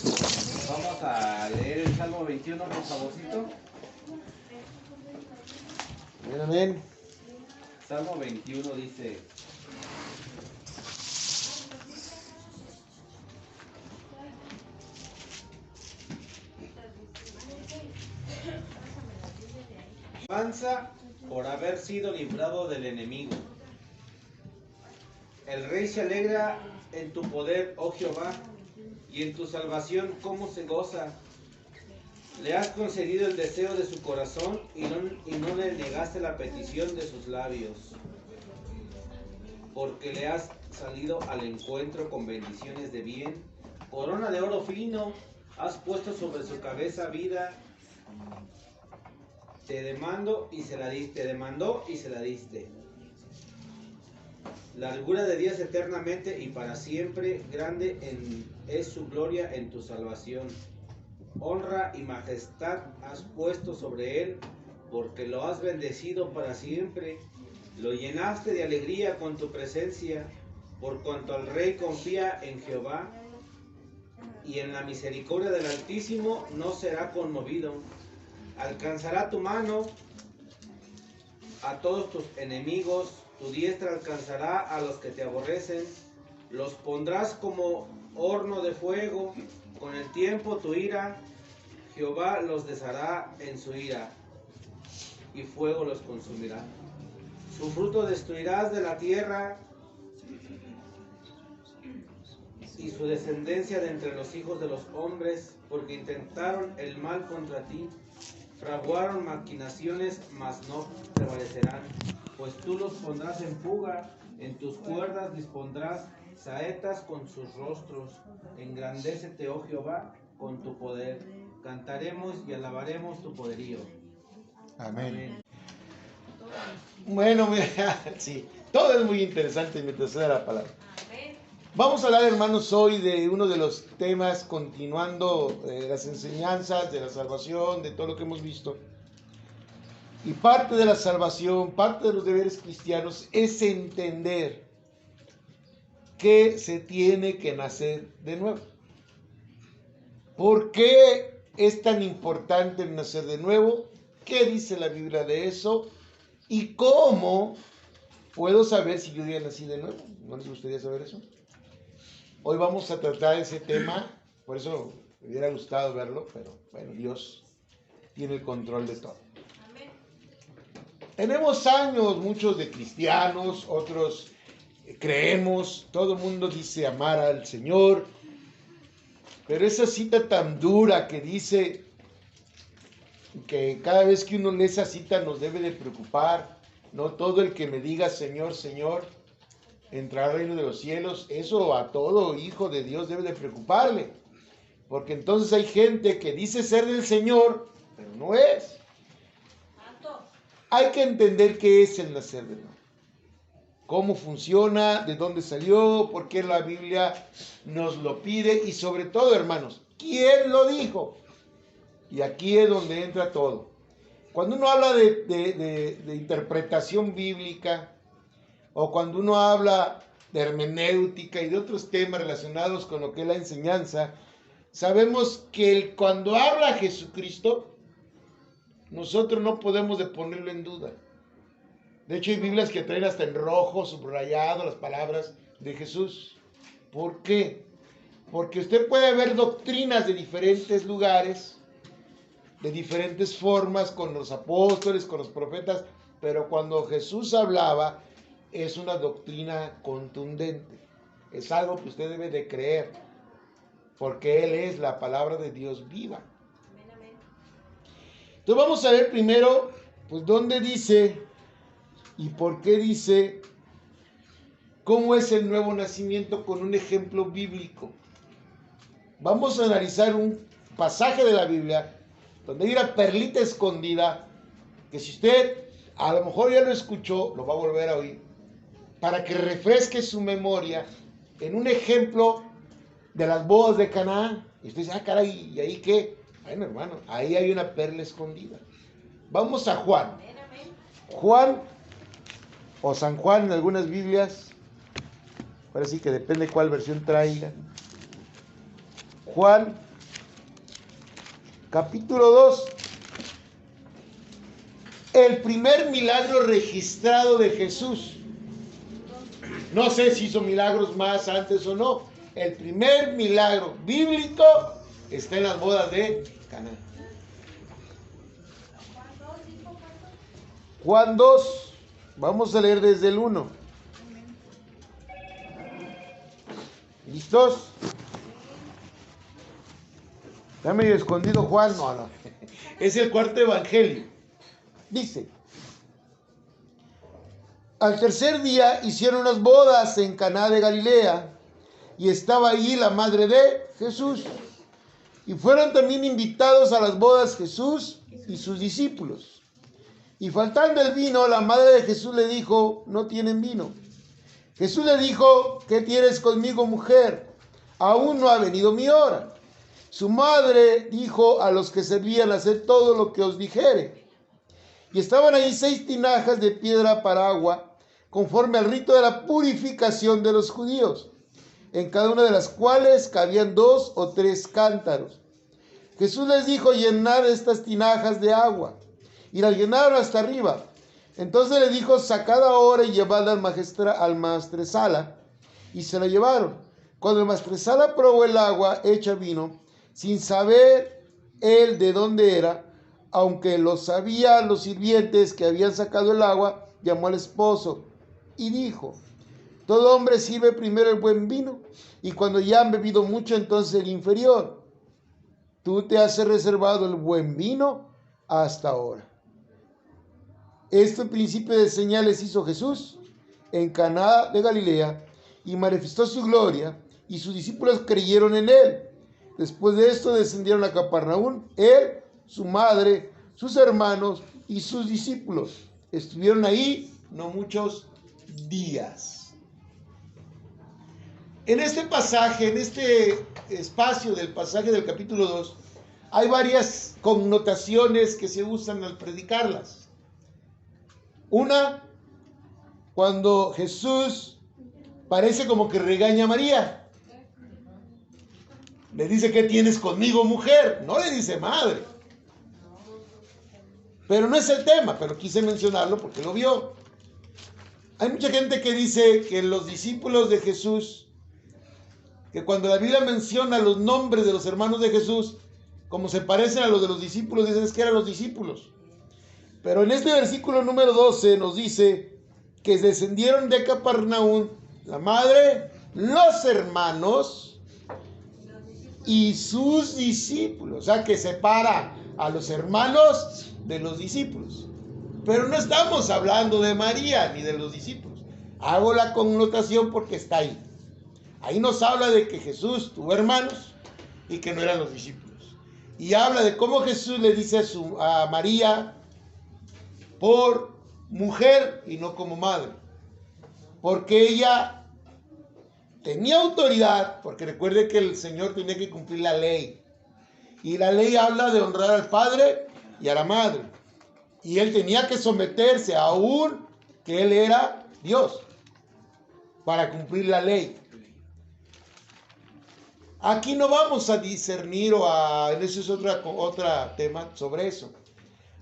Vamos a leer el Salmo 21, por favorcito. Amén, amén. Salmo 21 dice: avanza por haber sido librado del enemigo. El rey se alegra en tu poder, oh Jehová, y en tu salvación cómo se goza. Le has concedido el deseo de su corazón y no le negaste la petición de sus labios. Porque le has salido al encuentro con bendiciones de bien. Corona de oro fino has puesto sobre su cabeza vida. Te demandó y se la diste. Largura de días eternamente y para siempre, grande es su gloria en tu salvación. Honra y majestad has puesto sobre él, porque lo has bendecido para siempre. Lo llenaste de alegría con tu presencia, por cuanto el rey confía en Jehová, y en la misericordia del Altísimo no será conmovido. Alcanzará tu mano a todos tus enemigos, tu diestra alcanzará a los que te aborrecen. Los pondrás como horno de fuego, con el tiempo tu ira. Jehová los deshará en su ira, y fuego los consumirá. Su fruto destruirás de la tierra, y su descendencia de entre los hijos de los hombres, porque intentaron el mal contra ti. Fraguaron maquinaciones, mas no prevalecerán. Pues tú los pondrás en fuga, en tus cuerdas dispondrás saetas con sus rostros. Engrandécete, oh Jehová, con tu poder. Cantaremos y alabaremos tu poderío. Amén. Amén. Bueno, mira, sí, todo es muy interesante mientras se da la palabra. Vamos a hablar, hermanos, hoy de uno de los temas, continuando las enseñanzas de la salvación, de todo lo que hemos visto. Y parte de la salvación, parte de los deberes cristianos es entender que se tiene que nacer de nuevo. ¿Por qué es tan importante el nacer de nuevo? ¿Qué dice la Biblia de eso? ¿Y cómo puedo saber si yo ya nací de nuevo? ¿No les gustaría saber eso? Hoy vamos a tratar ese tema, por eso me hubiera gustado verlo, pero bueno, Dios tiene el control de todo. Amén. Tenemos años, muchos de cristianos, otros creemos, todo el mundo dice amar al Señor, pero esa cita tan dura que dice que cada vez que uno lee esa cita nos debe de preocupar, no todo el que me diga Señor, Señor, entrará al reino de los cielos. Eso a todo hijo de Dios debe de preocuparle, porque entonces hay gente que dice ser del Señor, pero no es. Hay que entender qué es el nacer de nuevo, cómo funciona, de dónde salió, por qué la Biblia nos lo pide y sobre todo, hermanos, ¿quién lo dijo? Y aquí es donde entra todo. Cuando uno habla de interpretación bíblica, o cuando uno habla de hermenéutica y de otros temas relacionados con lo que es la enseñanza, sabemos que cuando habla Jesucristo, nosotros no podemos de ponerlo en duda. De hecho, hay Biblias que traen hasta en rojo, subrayado, las palabras de Jesús. ¿Por qué? Porque usted puede ver doctrinas de diferentes lugares, de diferentes formas, con los apóstoles, con los profetas, pero cuando Jesús hablaba, es una doctrina contundente. Es algo que usted debe de creer, porque Él es la palabra de Dios viva. Entonces vamos a ver primero, pues, dónde dice y por qué dice, cómo es el nuevo nacimiento con un ejemplo bíblico. Vamos a analizar un pasaje de la Biblia donde hay una perlita escondida que si usted a lo mejor ya lo escuchó, lo va a volver a oír, para que refresque su memoria en un ejemplo de las bodas de Canaán. Y usted dice, ah, caray, ¿y ahí qué? Bueno, hermano, ahí hay una perla escondida. Vamos a Juan. Juan, o San Juan en algunas Biblias, ahora sí que depende cuál versión traigan. Juan capítulo 2. El primer milagro registrado de Jesús. No sé si hizo milagros más antes o no. El primer milagro bíblico está en las bodas de Caná. Juan 2. Vamos a leer desde el 1. ¿Listos? Está medio escondido Juan. No. Es el cuarto evangelio. Dice: al tercer día hicieron unas bodas en Caná de Galilea, y estaba allí la madre de Jesús. Y fueron también invitados a las bodas Jesús y sus discípulos. Y faltando el vino, la madre de Jesús le dijo: no tienen vino. Jesús le dijo: ¿qué tienes conmigo, mujer? Aún no ha venido mi hora. Su madre dijo a los que servían: haced todo lo que os dijere. Y estaban ahí 6 tinajas de piedra para agua, conforme al rito de la purificación de los judíos, en cada una de las cuales cabían 2 o 3 cántaros. Jesús les dijo: llenad estas tinajas de agua. Y las llenaron hasta arriba. Entonces le dijo: sacad ahora y llevadla al maestresala. Y se la llevaron. Cuando el maestresala probó el agua hecha vino, sin saber él de dónde era, aunque lo sabían los sirvientes que habían sacado el agua, llamó al esposo y dijo: todo hombre sirve primero el buen vino, y cuando ya han bebido mucho, entonces el inferior. Tú te has reservado el buen vino hasta ahora. Este principio de señales hizo Jesús en Caná de Galilea, y manifestó su gloria, y sus discípulos creyeron en él. Después de esto descendieron a Capernaum, él, su madre, sus hermanos y sus discípulos. Estuvieron ahí no muchos días. En este pasaje, en este espacio del pasaje del capítulo 2, hay varias connotaciones que se usan al predicarlas. Una, cuando Jesús parece como que regaña a María. Le dice: ¿qué tienes conmigo, mujer? No le dice madre. Pero no es el tema, pero quise mencionarlo porque lo vio. Hay mucha gente que dice que los discípulos de Jesús, que cuando la Biblia menciona los nombres de los hermanos de Jesús, como se parecen a los de los discípulos, dicen que eran los discípulos. Pero en este versículo número 12 nos dice que descendieron de Capernaum la madre, los hermanos y sus discípulos. O sea, que separa a los hermanos de los discípulos. Pero no estamos hablando de María ni de los discípulos. Hago la connotación porque está ahí. Ahí nos habla de que Jesús tuvo hermanos y que no eran los discípulos. Y habla de cómo Jesús le dice a María por mujer y no como madre. Porque ella tenía autoridad, porque recuerde que el Señor tenía que cumplir la ley. Y la ley habla de honrar al padre y a la madre. Y él tenía que someterse, aún que él era Dios, para cumplir la ley. Aquí no vamos a discernir eso es otro tema sobre eso.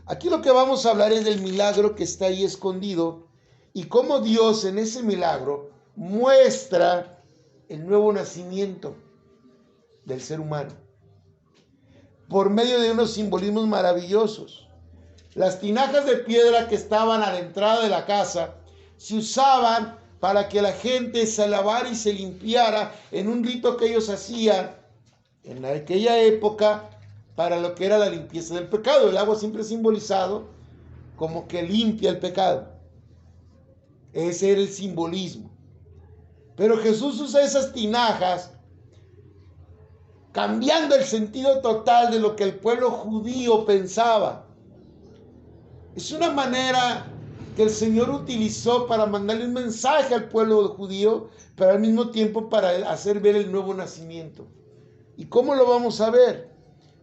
Aquí lo que vamos a hablar es del milagro que está ahí escondido y cómo Dios en ese milagro muestra el nuevo nacimiento del ser humano por medio de unos simbolismos maravillosos. Las tinajas de piedra que estaban a la entrada de la casa se usaban para que la gente se lavara y se limpiara en un rito que ellos hacían en aquella época para lo que era la limpieza del pecado. El agua siempre simbolizado como que limpia el pecado. Ese era el simbolismo. Pero Jesús usa esas tinajas cambiando el sentido total de lo que el pueblo judío pensaba. Es una manera que el Señor utilizó para mandarle un mensaje al pueblo judío, pero al mismo tiempo para hacer ver el nuevo nacimiento. ¿Y cómo lo vamos a ver?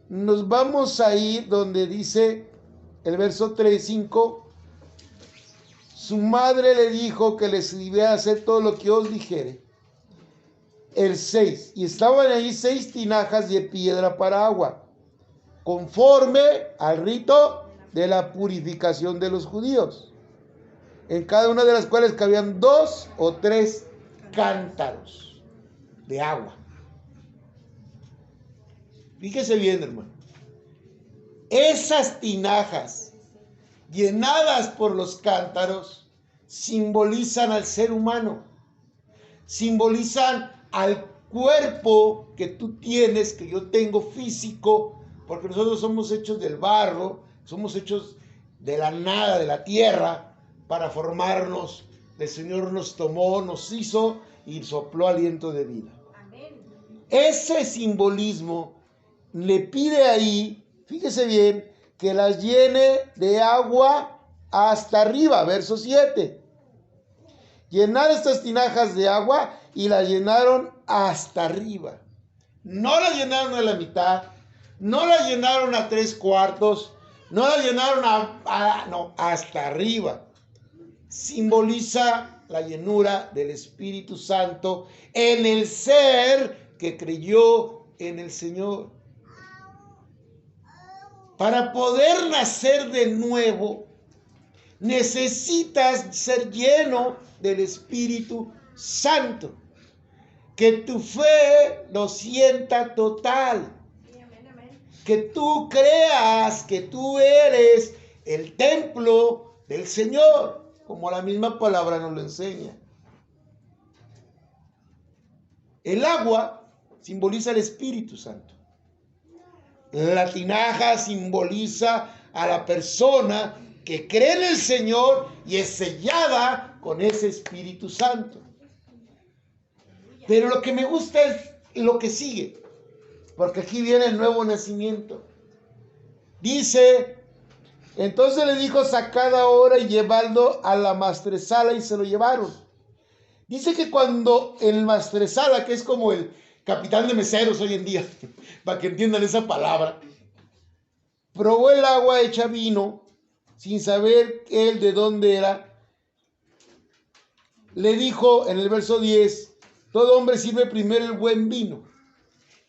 Nos vamos a ir donde dice el verso 3-5. Su madre le dijo que les debía hacer todo lo que os dijere. El 6. Y estaban ahí 6 tinajas de piedra para agua, conforme al rito de la purificación de los judíos, en cada una de las cuales cabían 2 o 3 cántaros de agua. Fíjese bien, hermano. Esas tinajas llenadas por los cántaros simbolizan al ser humano, simbolizan al cuerpo que tú tienes, que yo tengo físico, porque nosotros somos hechos del barro, somos hechos de la nada, de la tierra, para formarnos. El Señor nos tomó, nos hizo y sopló aliento de vida. Amén. Ese simbolismo le pide ahí, fíjese bien, que las llene de agua hasta arriba, verso 7. Llenar estas tinajas de agua y las llenaron hasta arriba. No las llenaron a la mitad, no las llenaron a 3/4, no las llenaron no, hasta arriba. Simboliza la llenura del Espíritu Santo en el ser que creyó en el Señor. Para poder nacer de nuevo, necesitas ser lleno del Espíritu Santo. Que tu fe lo sienta total. Que tú creas que tú eres el templo del Señor, como la misma palabra nos lo enseña. El agua simboliza el Espíritu Santo. La tinaja simboliza a la persona que cree en el Señor y es sellada con ese Espíritu Santo. Pero lo que me gusta es lo que sigue, porque aquí viene el nuevo nacimiento. Dice, entonces le dijo, sacad ahora y llevadlo a la maestresala, y se lo llevaron. Dice que cuando el maestresala, que es como el capitán de meseros hoy en día, para que entiendan esa palabra, probó el agua hecha vino, sin saber él de dónde era, le dijo en el verso 10, todo hombre sirve primero el buen vino.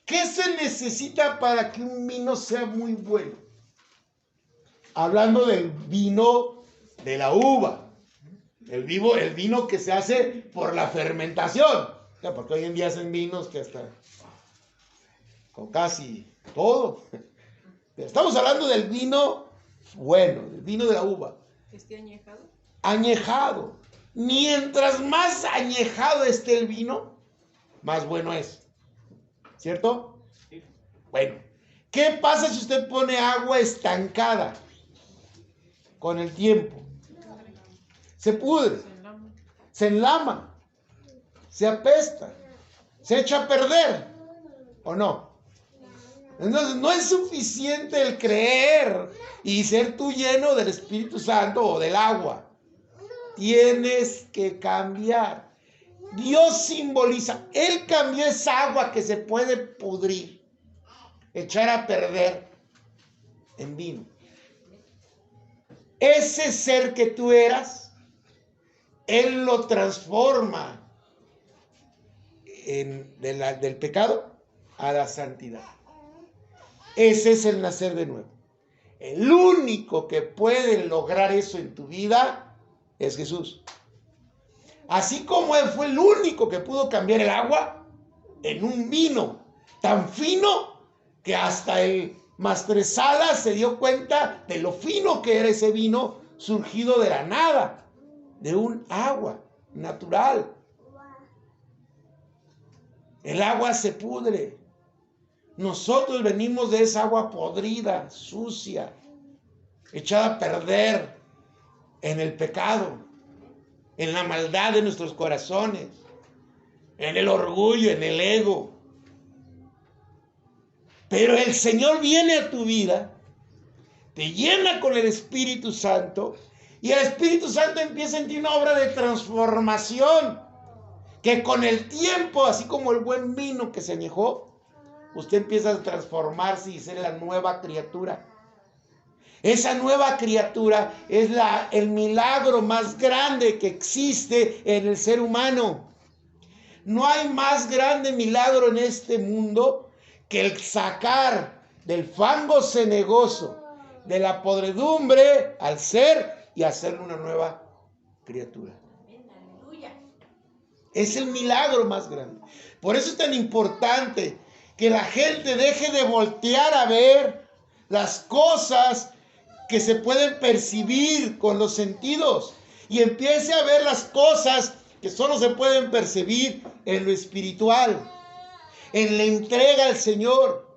¿Qué se necesita para que un vino sea muy bueno? Hablando del vino de la uva, el vino que se hace por la fermentación, porque hoy en día hacen vinos que hasta con casi todo. Estamos hablando del vino bueno, del vino de la uva. ¿Esté añejado? Añejado. Mientras más añejado esté el vino, más bueno es. ¿Cierto? Sí. Bueno, ¿qué pasa si usted pone agua estancada con el tiempo? Se pudre, se enlama, se apesta, se echa a perder, ¿o no? Entonces no es suficiente el creer y ser tú lleno del Espíritu Santo o del agua. Tienes que cambiar. Dios simboliza, Él cambió esa agua que se puede pudrir, echar a perder en vino. Ese ser que tú eras, Él lo transforma del pecado a la santidad. Ese es el nacer de nuevo. El único que puede lograr eso en tu vida es Jesús. Así como Él fue el único que pudo cambiar el agua en un vino tan fino que hasta el maestresala se dio cuenta de lo fino que era ese vino surgido de la nada, de un agua natural. El agua se pudre. Nosotros venimos de esa agua podrida, sucia, echada a perder en el pecado, en la maldad de nuestros corazones, en el orgullo, en el ego. Pero el Señor viene a tu vida, te llena con el Espíritu Santo, y el Espíritu Santo empieza en ti una obra de transformación, que con el tiempo, así como el buen vino que se añejó, usted empieza a transformarse y ser la nueva criatura. Esa nueva criatura es el milagro más grande que existe en el ser humano. No hay más grande milagro en este mundo que el sacar del fango cenegoso, de la podredumbre al ser y hacerle una nueva criatura. Es el milagro más grande. Por eso es tan importante que la gente deje de voltear a ver las cosas que se pueden percibir con los sentidos y empiece a ver las cosas que solo se pueden percibir en lo espiritual, en la entrega al Señor.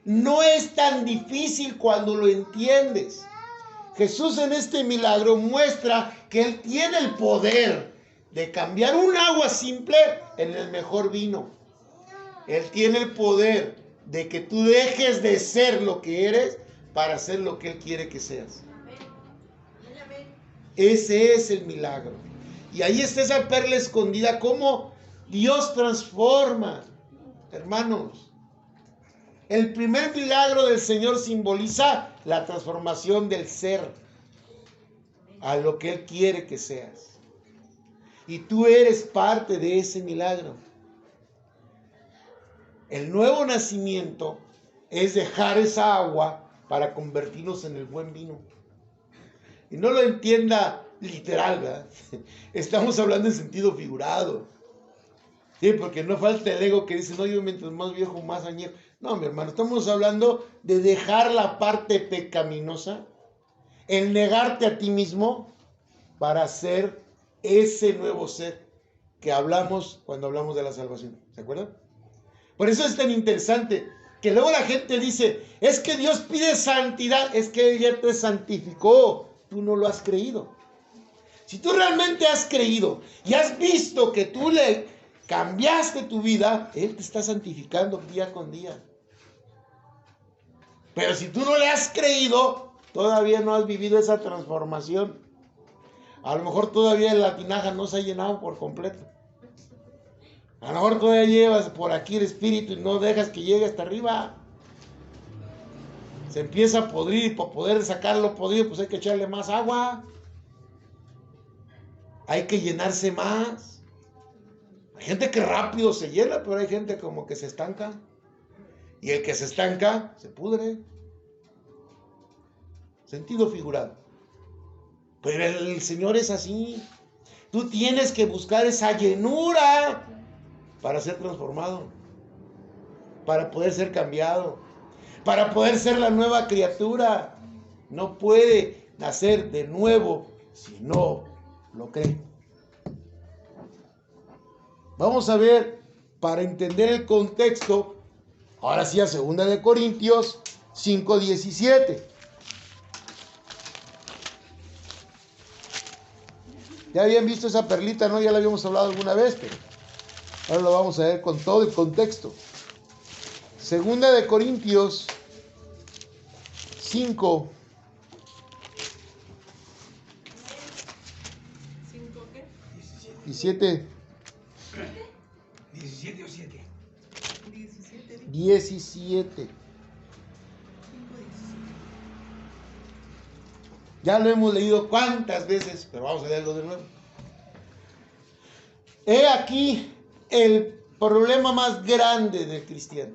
No es tan difícil cuando lo entiendes. Jesús en este milagro muestra que Él tiene el poder de cambiar un agua simple en el mejor vino. Él tiene el poder de que tú dejes de ser lo que eres para ser lo que Él quiere que seas. Ese es el milagro. Y ahí está esa perla escondida, cómo Dios transforma, hermanos. El primer milagro del Señor simboliza la transformación del ser a lo que Él quiere que seas. Y tú eres parte de ese milagro. El nuevo nacimiento es dejar esa agua para convertirnos en el buen vino. Y no lo entienda literal, ¿verdad? Estamos hablando en sentido figurado. Sí, porque no falta el ego que dice, no, yo mientras más viejo, más añejo. No, mi hermano, estamos hablando de dejar la parte pecaminosa, el negarte a ti mismo para ser ese nuevo ser que hablamos cuando hablamos de la salvación. ¿Se acuerdan? Por eso es tan interesante que luego la gente dice, es que Dios pide santidad, es que Él ya te santificó, tú no lo has creído. Si tú realmente has creído y has visto que tú le cambiaste tu vida, Él te está santificando día con día. Pero si tú no le has creído, todavía no has vivido esa transformación. A lo mejor todavía la tinaja no se ha llenado por completo. A lo mejor todavía llevas por aquí el espíritu y no dejas que llegue hasta arriba. Se empieza a podrir y para poder sacarlo podrido, pues hay que echarle más agua. Hay que llenarse más. Hay gente que rápido se llena, pero hay gente como que se estanca. Y el que se estanca, se pudre. Sentido figurado. Pero el Señor es así. Tú tienes que buscar esa llenura para ser transformado, para poder ser cambiado, para poder ser la nueva criatura. No puede nacer de nuevo si no lo cree. Vamos a ver, para entender el contexto, ahora sí a 2 de Corintios 5:17. Ya habían visto esa perlita, ¿no? Ya la habíamos hablado alguna vez, pero ahora lo vamos a ver con todo el contexto. 2 de Corintios 5. ¿5 qué? 17. ¿17 o 7? 17. Ya lo hemos leído cuántas veces, pero vamos a leerlo de nuevo. He aquí el problema más grande del cristiano.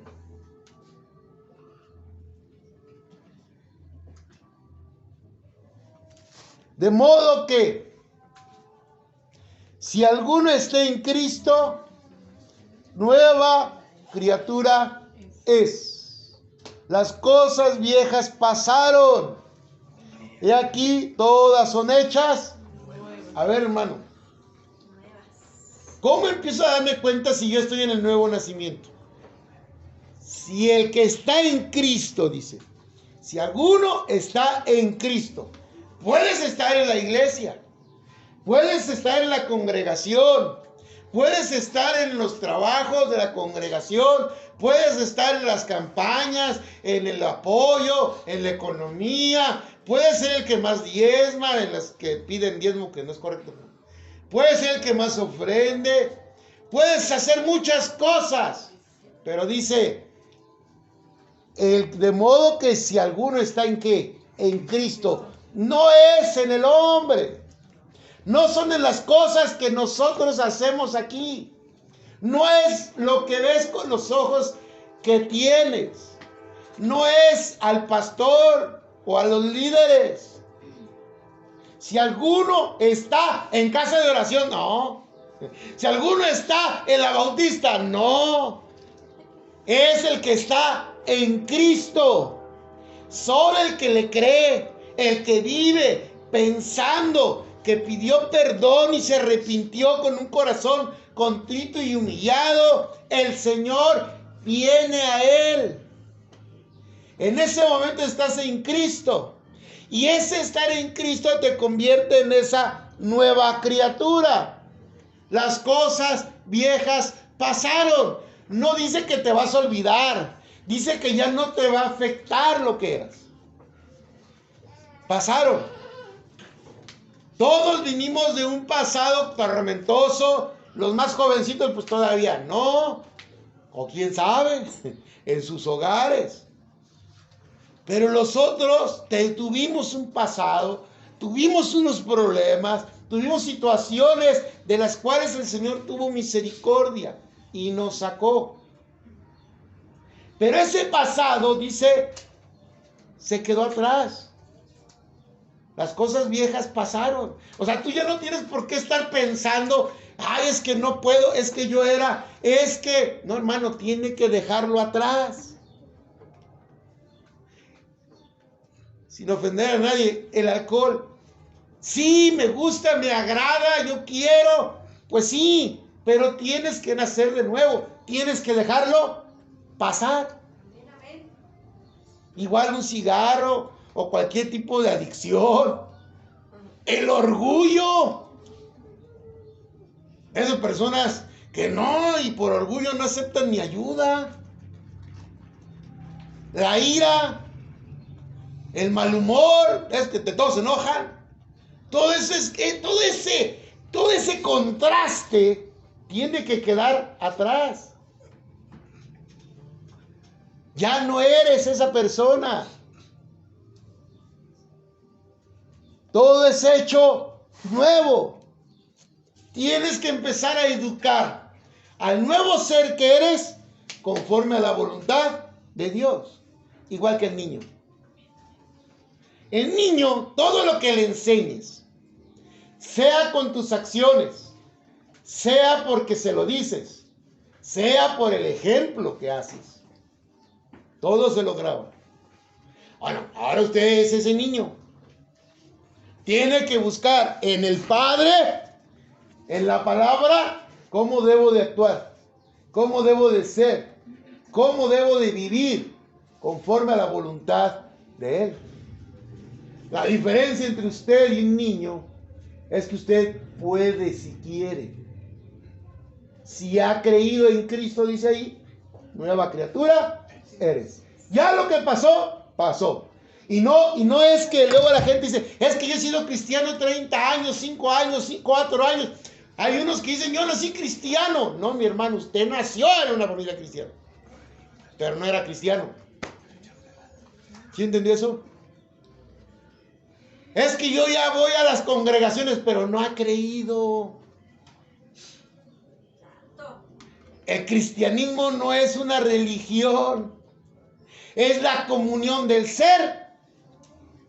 De modo que, si alguno está en Cristo, nueva criatura es. Las cosas viejas pasaron. Y aquí todas son hechas. A ver, hermano. ¿Cómo empiezo a darme cuenta si yo estoy en el nuevo nacimiento? Si el que está en Cristo, dice. Si alguno está en Cristo. Puedes estar en la iglesia. Puedes estar en la congregación. Puedes estar en los trabajos de la congregación. Puedes estar en las campañas, en el apoyo, en la economía. Puedes ser el que más diezma, en las que piden diezmo, que no es correcto. Puedes ser el que más ofrende. Puedes hacer muchas cosas. Pero dice, de modo que si alguno está en ¿qué? En Cristo. No es en el hombre. No son en las cosas que nosotros hacemos aquí. No es lo que ves con los ojos que tienes. no es al pastor o a los líderes. Si alguno está en casa de oración, no. Si alguno está en la Bautista, no. Es el que está en Cristo. Solo el que le cree, el que vive pensando que pidió perdón y se arrepintió con un corazón contrito y humillado, el Señor viene a él. En ese momento estás en Cristo. Y ese estar en Cristo te convierte en esa nueva criatura. Las cosas viejas pasaron. No dice que te vas a olvidar. Dice que ya no te va a afectar lo que eras. Pasaron. Todos vinimos de un pasado tormentoso. Los más jovencitos pues todavía no. O quién sabe, en sus hogares. Pero los otros tuvimos un pasado, tuvimos unos problemas, tuvimos situaciones de las cuales el Señor tuvo misericordia y nos sacó. Pero ese pasado, dice, se quedó atrás. Las cosas viejas pasaron. O sea, tú ya no tienes por qué estar pensando, ay, es que no puedo, es que yo era, es que... No, hermano, tiene que dejarlo atrás. Sin ofender a nadie, el alcohol, sí, me gusta, me agrada, yo quiero, pues sí, pero tienes que nacer de nuevo, tienes que dejarlo pasar. Igual un cigarro o cualquier tipo de adicción. El orgullo. Esas personas que no, y por orgullo no aceptan ni ayuda. La ira. El mal humor, es que todos se enojan. Todo ese contraste tiene que quedar atrás. Ya no eres esa persona. Todo es hecho nuevo. Tienes que empezar a educar al nuevo ser que eres conforme a la voluntad de Dios. Igual que el niño. El niño, todo lo que le enseñes, sea con tus acciones, sea porque se lo dices, sea por el ejemplo que haces, todo se lo graba. Bueno, ahora usted es ese niño. Tiene que buscar en el Padre, en la palabra, cómo debo de actuar, cómo debo de ser, cómo debo de vivir conforme a la voluntad de Él. La diferencia entre usted y un niño es que usted puede si quiere. Si ha creído en Cristo, dice ahí, nueva criatura eres. Ya lo que pasó, pasó. Y no es que luego la gente dice, es que yo he sido cristiano 30 años, 5 años, 4 años. Hay unos que dicen, yo nací cristiano. No, mi hermano, usted nació en una familia cristiana, pero no era cristiano. ¿Sí entendió eso? Es que yo ya voy a las congregaciones, pero no ha creído. El cristianismo no es una religión. Es la comunión del ser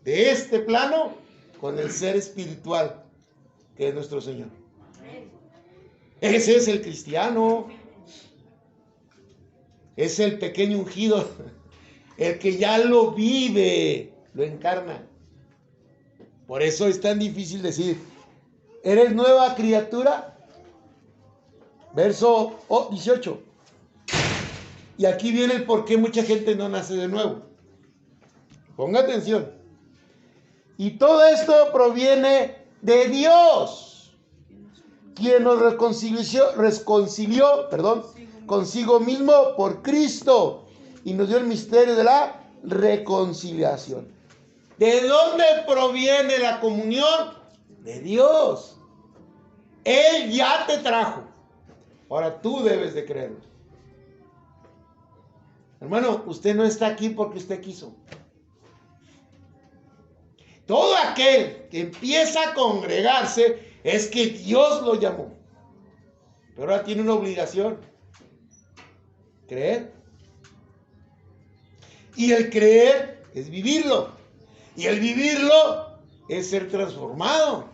de este plano con el ser espiritual que es nuestro Señor. Ese es el cristiano. Es el pequeño ungido. El que ya lo vive, lo encarna. Por eso es tan difícil decir, ¿eres nueva criatura? Verso 18. Y aquí viene el por qué mucha gente no nace de nuevo. Ponga atención. Y todo esto proviene de Dios, quien nos reconcilió, consigo mismo por Cristo y nos dio el misterio de la reconciliación. ¿De dónde proviene la comunión? De Dios. Él ya te trajo. Ahora tú debes de creerlo. Hermano, usted no está aquí porque usted quiso. Todo aquel que empieza a congregarse es que Dios lo llamó. Pero ahora tiene una obligación. Creer. Y el creer es vivirlo. Y el vivirlo es ser transformado.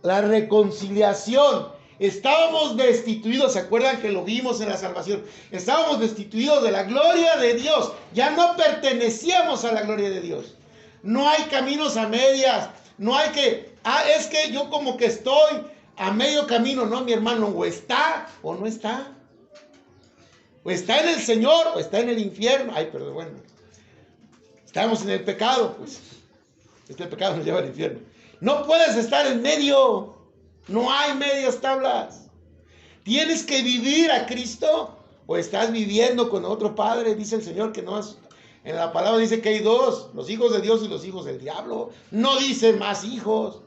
La reconciliación. Estábamos destituidos, ¿se acuerdan que lo vimos en la salvación? Estábamos destituidos de la gloria de Dios. Ya no pertenecíamos a la gloria de Dios. No hay caminos a medias. No hay que, es que yo como que estoy a medio camino. No, mi hermano, o está o no está. O está en el Señor o está en el infierno. Ay, perdón, bueno. Estamos en el pecado, pues. Este pecado nos lleva al infierno. No puedes estar en medio. No hay medias tablas. Tienes que vivir a Cristo o estás viviendo con otro padre. Dice el Señor que no es. En la palabra dice que hay dos: los hijos de Dios y los hijos del diablo. No dice más hijos.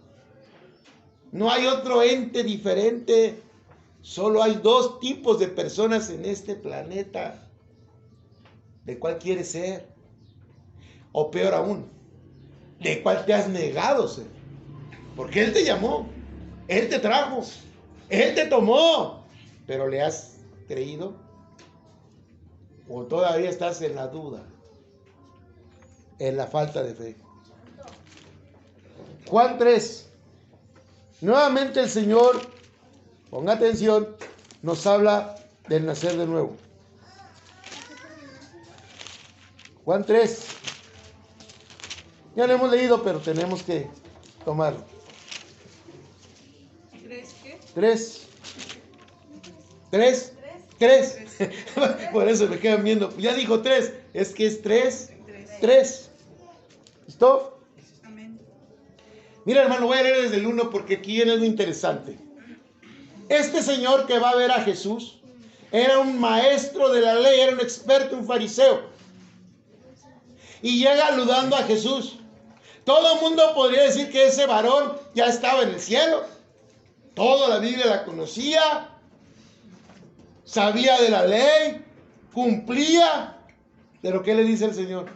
No hay otro ente diferente. Solo hay dos tipos de personas en este planeta. ¿De cuál quieres ser? O peor aún, ¿de cuál te has negado ser? Porque Él te llamó, Él te trajo, Él te tomó, pero ¿le has creído? ¿O todavía estás en la duda, en la falta de fe? Juan 3. Nuevamente el Señor, ponga atención, nos habla del nacer de nuevo. Juan 3. Ya lo hemos leído, pero tenemos que tomarlo. ¿Tres? Por eso me quedan viendo. Ya dijo 3. Es que es 3. 3. ¿Listo? Amén. Mira, hermano, voy a leer desde el 1 porque aquí viene algo interesante. Este señor que va a ver a Jesús era un maestro de la ley, era un experto, un fariseo. Y llega saludando a Jesús. Todo el mundo podría decir que ese varón ya estaba en el cielo. Toda la Biblia la conocía, sabía de la ley, cumplía. Pero ¿qué le dice el Señor?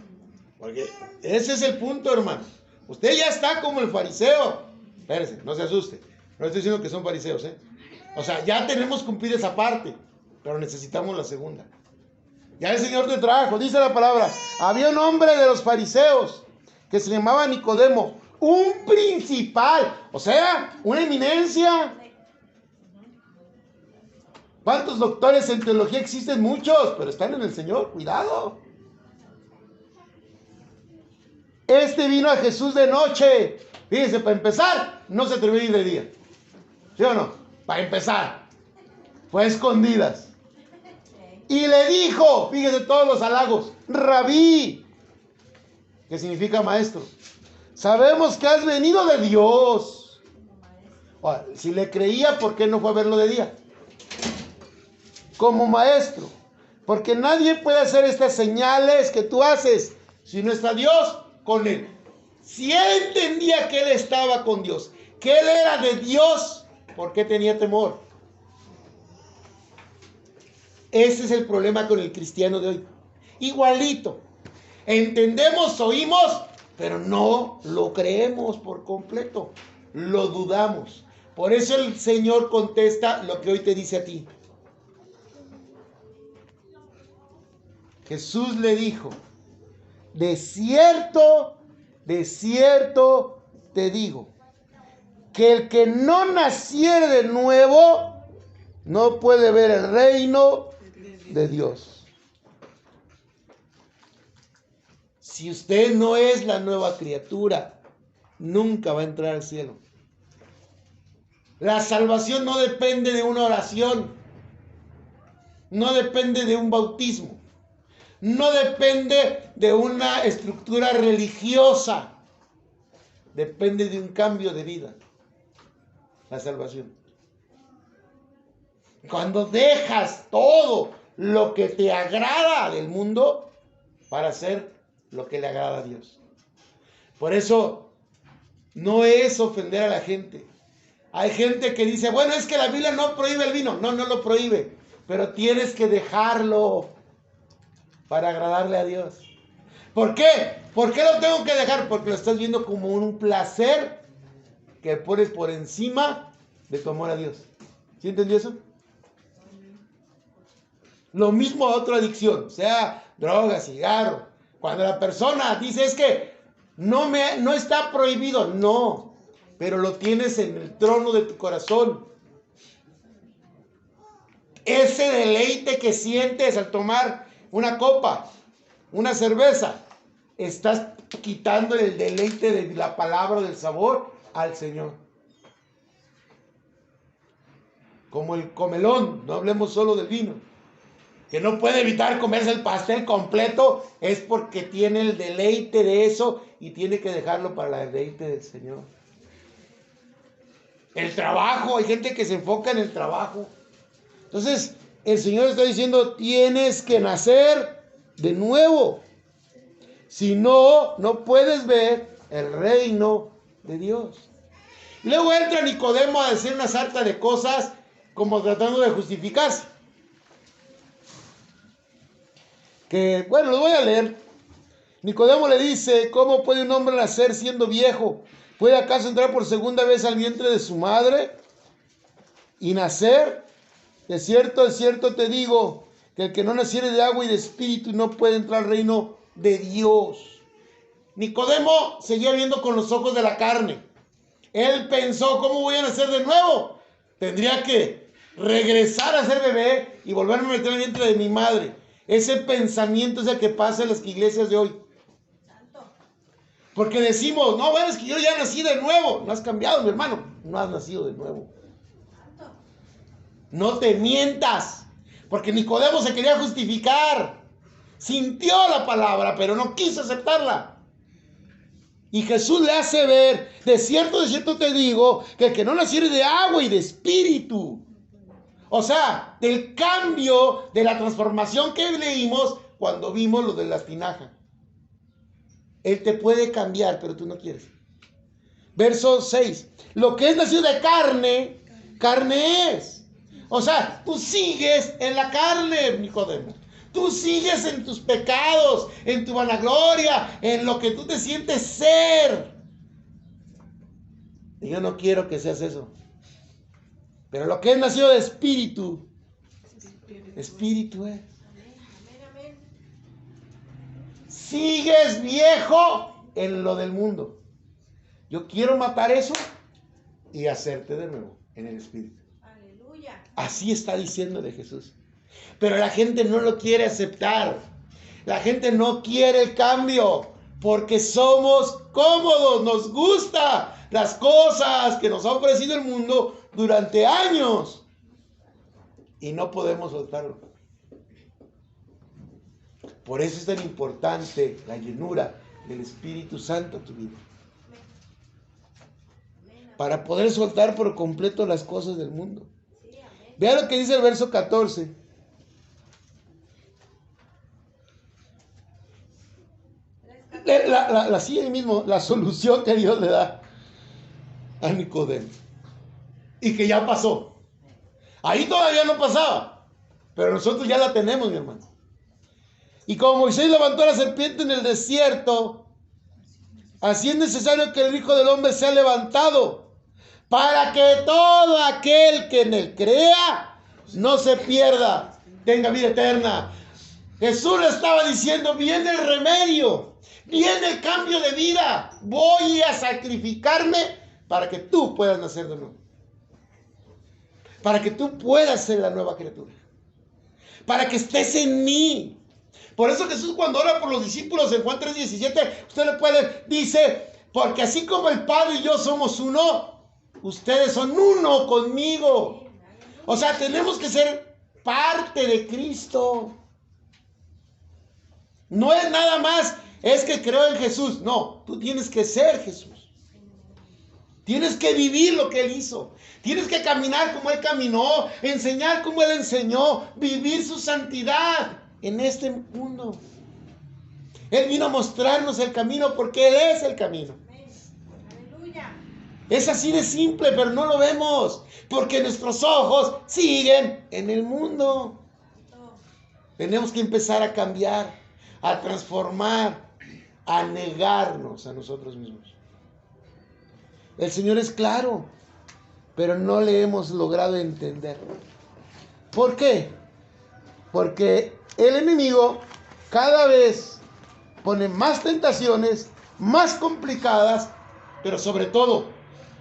Porque ese es el punto, hermano. Usted ya está como el fariseo. Espérese, no se asuste. No estoy diciendo que son fariseos, ¿eh? O sea, ya tenemos cumplida esa parte, pero necesitamos la segunda. Ya el Señor te trajo, dice la palabra. Había un hombre de los fariseos que se llamaba Nicodemo, un principal, o sea, una eminencia. ¿Cuántos doctores en teología existen? Muchos, pero están en el Señor, cuidado. Este vino a Jesús de noche. Fíjense, para empezar, no se atrevió a ir de día. ¿Sí o no? Para empezar, fue a escondidas. Y le dijo, fíjese todos los halagos, Rabí, que significa maestro. Sabemos que has venido de Dios. Ahora, si le creía, ¿por qué no fue a verlo de día? Como maestro. Porque nadie puede hacer estas señales que tú haces si no está Dios con él. Si él entendía que él estaba con Dios, que él era de Dios, ¿por qué tenía temor? Ese es el problema con el cristiano de hoy. Igualito. Entendemos, oímos, pero no lo creemos por completo. Lo dudamos. Por eso el Señor contesta lo que hoy te dice a ti. Jesús le dijo, de cierto te digo, que el que no naciere de nuevo no puede ver el reino de Dios. Si usted no es la nueva criatura, nunca va a entrar al cielo. La salvación no depende de una oración, no depende de un bautismo, no depende de una estructura religiosa, depende de un cambio de vida. La salvación. Cuando dejas todo lo que te agrada del mundo para hacer lo que le agrada a Dios. Por eso no es ofender a la gente. Hay gente que dice, bueno, es que la Biblia no prohíbe el vino. No, no lo prohíbe, pero tienes que dejarlo para agradarle a Dios. ¿Por qué? ¿Por qué lo tengo que dejar? Porque lo estás viendo como un placer que pones por encima de tu amor a Dios. ¿Sí entendió eso? Lo mismo a otra adicción, sea droga, cigarro. Cuando la persona dice es que no está prohibido, no, pero lo tienes en el trono de tu corazón. Ese deleite que sientes al tomar una copa, una cerveza, estás quitando el deleite de la palabra, del sabor al Señor. Como el comelón, no hablemos solo del vino, que no puede evitar comerse el pastel completo, es porque tiene el deleite de eso y tiene que dejarlo para el deleite del Señor. El trabajo, hay gente que se enfoca en el trabajo. Entonces, el Señor está diciendo, tienes que nacer de nuevo. Si no, no puedes ver el reino de Dios. Luego entra Nicodemo a decir una sarta de cosas como tratando de justificarse. Que, bueno, lo voy a leer. Nicodemo le dice, ¿cómo puede un hombre nacer siendo viejo? ¿Puede acaso entrar por segunda vez al vientre de su madre y nacer? De cierto te digo, que el que no naciere de agua y de espíritu no puede entrar al reino de Dios. Nicodemo seguía viendo con los ojos de la carne. Él pensó, ¿cómo voy a nacer de nuevo? Tendría que regresar a ser bebé y volverme a meter en el vientre de mi madre. Ese pensamiento es el que pasa en las iglesias de hoy. Porque decimos, no, bueno, es que yo ya nací de nuevo. No has cambiado, mi hermano. No has nacido de nuevo. No te mientas. Porque Nicodemo se quería justificar. Sintió la palabra, pero no quiso aceptarla. Y Jesús le hace ver, de cierto te digo, que el que no naciere de agua y de espíritu. O sea, del cambio, de la transformación que leímos cuando vimos lo de la tinaja. Él te puede cambiar, pero tú no quieres. Verso 6. Lo que es nacido de carne, carne es. O sea, tú sigues en la carne, Nicodemo. Tú sigues en tus pecados, en tu vanagloria, en lo que tú te sientes ser. Y yo no quiero que seas eso. Pero lo que es nacido de espíritu, espíritu es. Sigues viejo en lo del mundo. Yo quiero matar eso y hacerte de nuevo en el espíritu. Aleluya. Así está diciendo de Jesús. Pero la gente no lo quiere aceptar. La gente no quiere el cambio porque somos cómodos, nos gusta las cosas que nos ha ofrecido el mundo durante años y no podemos soltarlo. Por eso es tan importante la llenura del Espíritu Santo en tu vida. Para poder soltar por completo las cosas del mundo. Vea lo que dice el verso 14. Así mismo, la solución que Dios le da a Nicodemo. Y que ya pasó. Ahí todavía no pasaba. Pero nosotros ya la tenemos, mi hermano. Y como Moisés levantó a la serpiente en el desierto, así es necesario que el Hijo del Hombre sea levantado, para que todo aquel que en él crea no se pierda, tenga vida eterna. Jesús le estaba diciendo, viene el remedio, viene el cambio de vida, voy a sacrificarme para que tú puedas nacer de nuevo. Para que tú puedas ser la nueva criatura. Para que estés en mí. Por eso Jesús cuando ora por los discípulos en Juan 3:17, usted le puede, dice, porque así como el Padre y yo somos uno, ustedes son uno conmigo. O sea, tenemos que ser parte de Cristo. No es nada más, es que creo en Jesús. No, tú tienes que ser Jesús. Tienes que vivir lo que Él hizo. Tienes que caminar como Él caminó, enseñar como Él enseñó, vivir su santidad en este mundo. Él vino a mostrarnos el camino porque Él es el camino. Aleluya. Es así de simple, pero no lo vemos porque nuestros ojos siguen en el mundo. Tenemos que empezar a cambiar, a transformar, a negarnos a nosotros mismos. El Señor es claro, pero no le hemos logrado entender. ¿Por qué? Porque el enemigo cada vez pone más tentaciones, más complicadas, pero sobre todo,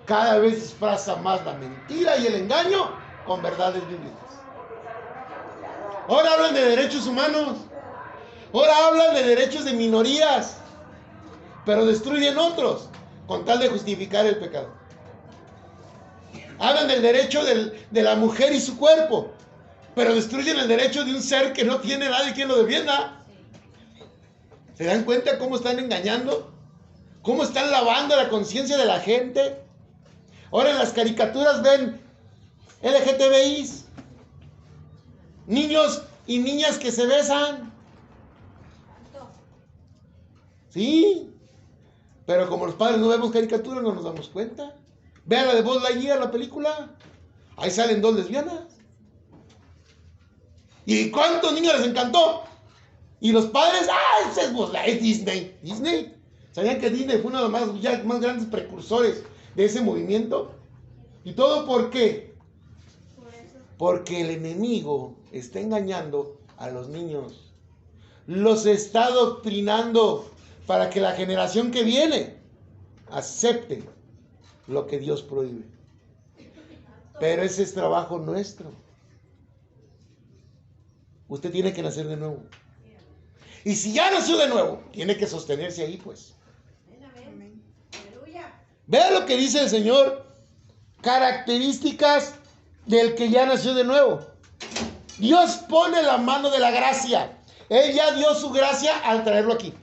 cada vez disfraza más la mentira y el engaño con verdades bíblicas. Ahora hablan de derechos humanos, ahora hablan de derechos de minorías, pero destruyen otros con tal de justificar el pecado. Hablan del derecho de la mujer y su cuerpo, pero destruyen el derecho de un ser que no tiene nadie quien lo defienda. ¿Se dan cuenta cómo están engañando? ¿Cómo están lavando la conciencia de la gente? Ahora en las caricaturas ven LGTBIs, niños y niñas que se besan. Sí, pero como los padres no vemos caricaturas, no nos damos cuenta. Vean la de Buzz Lightyear, la película. Ahí salen dos lesbianas. ¿Y cuántos niños les encantó? Y los padres, ese es Buzz Lightyear, es Disney. Disney. ¿Sabían que Disney fue uno de los más grandes precursores de ese movimiento? ¿Y todo por qué? Porque el enemigo está engañando a los niños. Los está adoctrinando para que la generación que viene acepte lo que Dios prohíbe. Pero ese es trabajo nuestro. Usted tiene que nacer de nuevo. Y si ya nació de nuevo, tiene que sostenerse ahí, pues. Vea lo que dice el Señor. Características del que ya nació de nuevo. Dios pone la mano de la gracia. Él ya dio su gracia al traerlo aquí.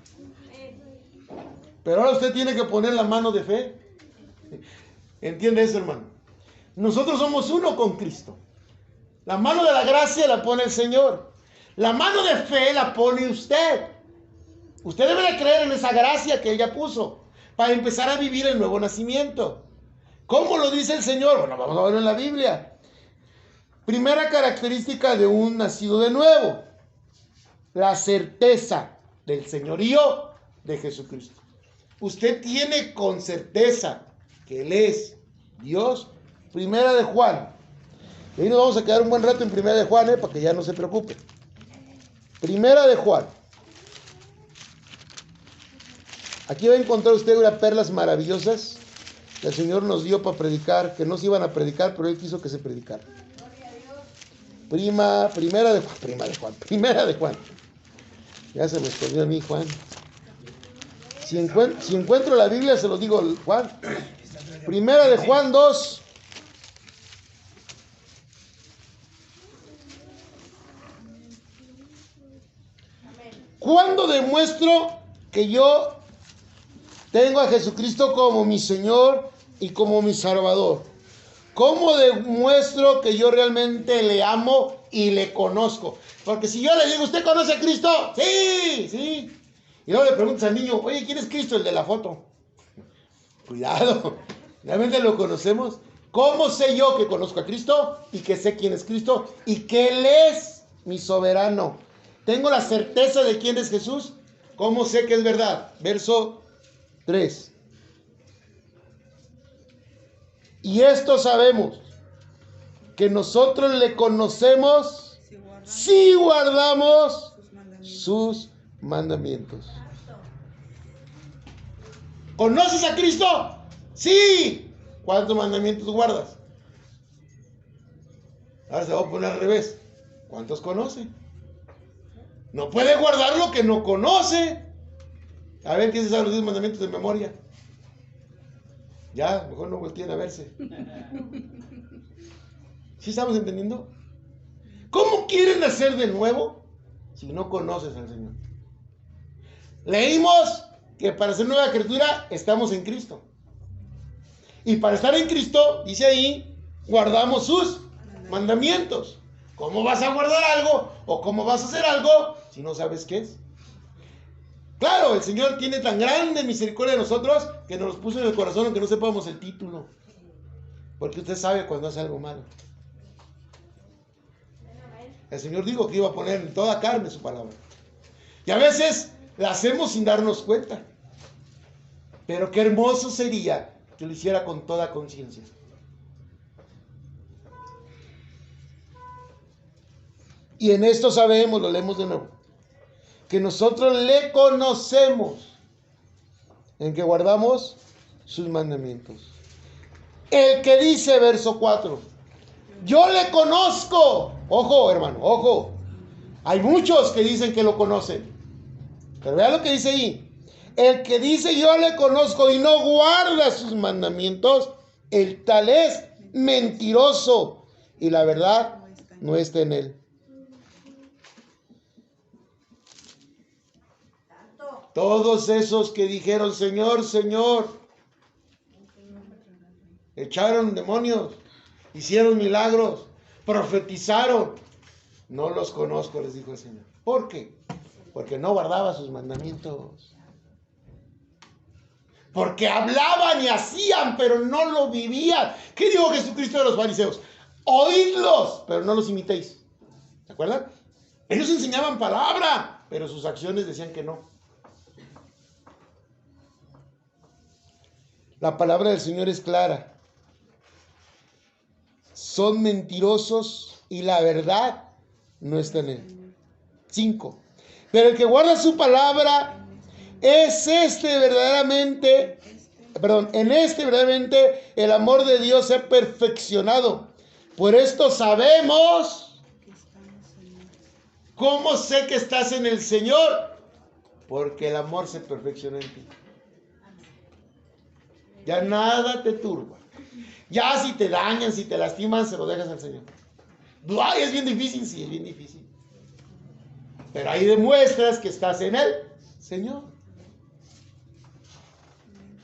Pero ahora usted tiene que poner la mano de fe. ¿Entiende eso, hermano? Nosotros somos uno con Cristo. La mano de la gracia la pone el Señor. La mano de fe la pone usted. Usted debe de creer en esa gracia que ella puso para empezar a vivir el nuevo nacimiento. ¿Cómo lo dice el Señor? Bueno, vamos a verlo en la Biblia. Primera característica de un nacido de nuevo: la certeza del señorío de Jesucristo. Usted tiene con certeza que Él es Dios. Primera de Juan. Y ahí nos vamos a quedar un buen rato en Primera de Juan, para que ya no se preocupe. Primera de Juan. Aquí va a encontrar usted unas perlas maravillosas que el Señor nos dio para predicar, que no se iban a predicar, pero Él quiso que se predicara. Primera de Juan. Ya se me escondió a mí, Juan. Si encuentro la Biblia, se lo digo, Juan. Primera de Juan 2. ¿Cuándo demuestro que yo tengo a Jesucristo como mi Señor y como mi Salvador? ¿Cómo demuestro que yo realmente le amo y le conozco? Porque si yo le digo, ¿usted conoce a Cristo? Sí, sí. Y luego le preguntas al niño, oye, ¿quién es Cristo? El de la foto. Cuidado, ¿realmente lo conocemos? ¿Cómo sé yo que conozco a Cristo y que sé quién es Cristo y que Él es mi soberano? ¿Tengo la certeza de quién es Jesús? ¿Cómo sé que es verdad? Verso 3. Y esto sabemos, que nosotros le conocemos si guardamos sus mandamientos. ¿Conoces a Cristo? Sí. ¿Cuántos mandamientos guardas? Ahora se va a poner al revés. ¿Cuántos conoce? No puede guardar lo que no conoce. A ver, ¿quién se sabe los 10 mandamientos de memoria? Ya, mejor no volteen a verse. ¿Sí estamos entendiendo? ¿Cómo quieren nacer de nuevo si no conoces al Señor? Leímos que para ser nueva criatura estamos en Cristo. Y para estar en Cristo, dice ahí, guardamos sus mandamientos. ¿Cómo vas a guardar algo o cómo vas a hacer algo si no sabes qué es? Claro, el Señor tiene tan grande misericordia de nosotros que nos los puso en el corazón aunque no sepamos el título. Porque usted sabe cuando hace algo malo. El Señor dijo que iba a poner en toda carne su palabra. Y a veces la hacemos sin darnos cuenta. Pero qué hermoso sería que lo hiciera con toda conciencia. Y en esto sabemos, lo leemos de nuevo, que nosotros le conocemos, en que guardamos sus mandamientos. El que dice, verso 4, yo le conozco. Ojo, hermano, ojo. Hay muchos que dicen que lo conocen. Pero vea lo que dice ahí. El que dice yo le conozco y no guarda sus mandamientos, el tal es mentiroso y la verdad no está en él. Todos esos que dijeron Señor, Señor, echaron demonios, hicieron milagros, profetizaron, no los conozco, les dijo el Señor. ¿Por qué? Porque no guardaba sus mandamientos. Porque hablaban y hacían, pero no lo vivían. ¿Qué dijo Jesucristo de los fariseos? Oídlos, pero no los imitéis. ¿Se acuerdan? Ellos enseñaban palabra, pero sus acciones decían que no. La palabra del Señor es clara. Son mentirosos y la verdad no está en él. 5. Pero el que guarda su palabra en este verdaderamente el amor de Dios se ha perfeccionado. Por esto sabemos. ¿Cómo sé que estás en el Señor? Porque el amor se perfecciona en ti. Ya nada te turba. Ya si te dañan, si te lastiman, se lo dejas al Señor. Ay, es bien difícil, sí, es bien difícil. Pero ahí demuestras que estás en el Señor.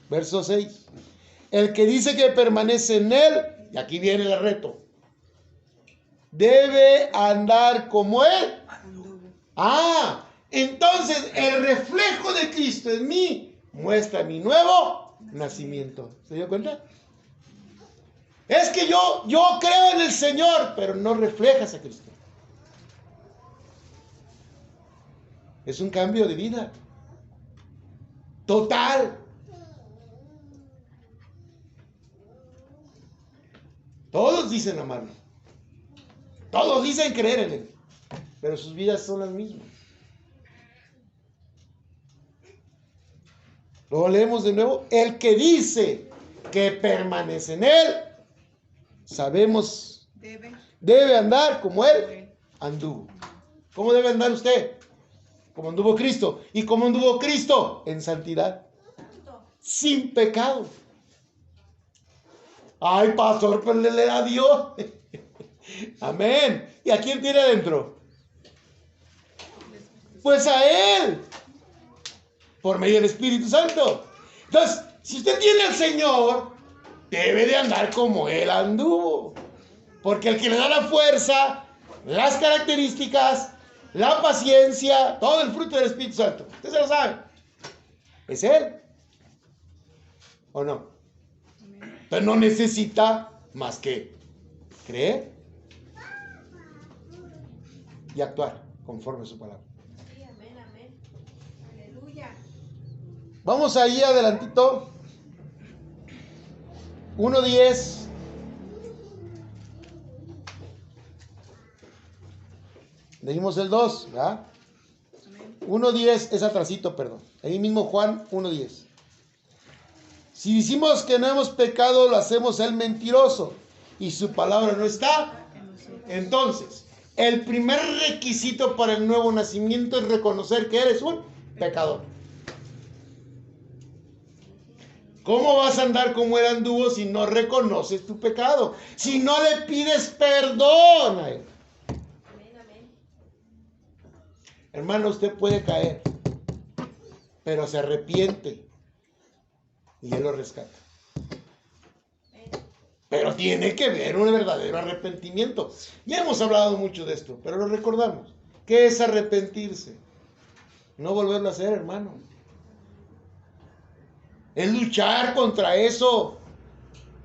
Verso 6. El que dice que permanece en él, y aquí viene el reto, debe andar como él. Entonces el reflejo de Cristo en mí muestra mi nuevo nacimiento. ¿Se dio cuenta? Es que yo creo en el Señor, pero no reflejas a Cristo. Es un cambio de vida total. Todos dicen amarlo. Todos dicen creer en él. Pero sus vidas son las mismas. Lo leemos de nuevo. El que dice que permanece en él, sabemos, debe andar como él anduvo. ¿Cómo debe andar usted? Como anduvo Cristo. ¿Y cómo anduvo Cristo? En santidad. Sin pecado. Ay, pastor, pero le da a Dios. Amén. ¿Y a quién tiene adentro? Pues a Él. Por medio del Espíritu Santo. Entonces, si usted tiene al Señor, debe de andar como Él anduvo. Porque el que le da la fuerza, las características, la paciencia, todo el fruto del Espíritu Santo, usted se lo sabe, es Él. ¿O no? Entonces no necesita más que creer y actuar conforme a su palabra. Sí, amén, amén. Aleluya. Vamos ahí adelantito. 1:10. Leímos el 2, ¿verdad? 1:10 es atrasito, perdón. Ahí mismo Juan 1:10. Si decimos que no hemos pecado, lo hacemos el mentiroso y su palabra no está. Entonces, el primer requisito para el nuevo nacimiento es reconocer que eres un pecador. ¿Cómo vas a andar como él anduvo si no reconoces tu pecado? Si no le pides perdón a él. Hermano, usted puede caer, pero se arrepiente y él lo rescata. Pero tiene que haber un verdadero arrepentimiento. Ya hemos hablado mucho de esto, pero lo recordamos. ¿Qué es arrepentirse? No volverlo a hacer, hermano. Es luchar contra eso.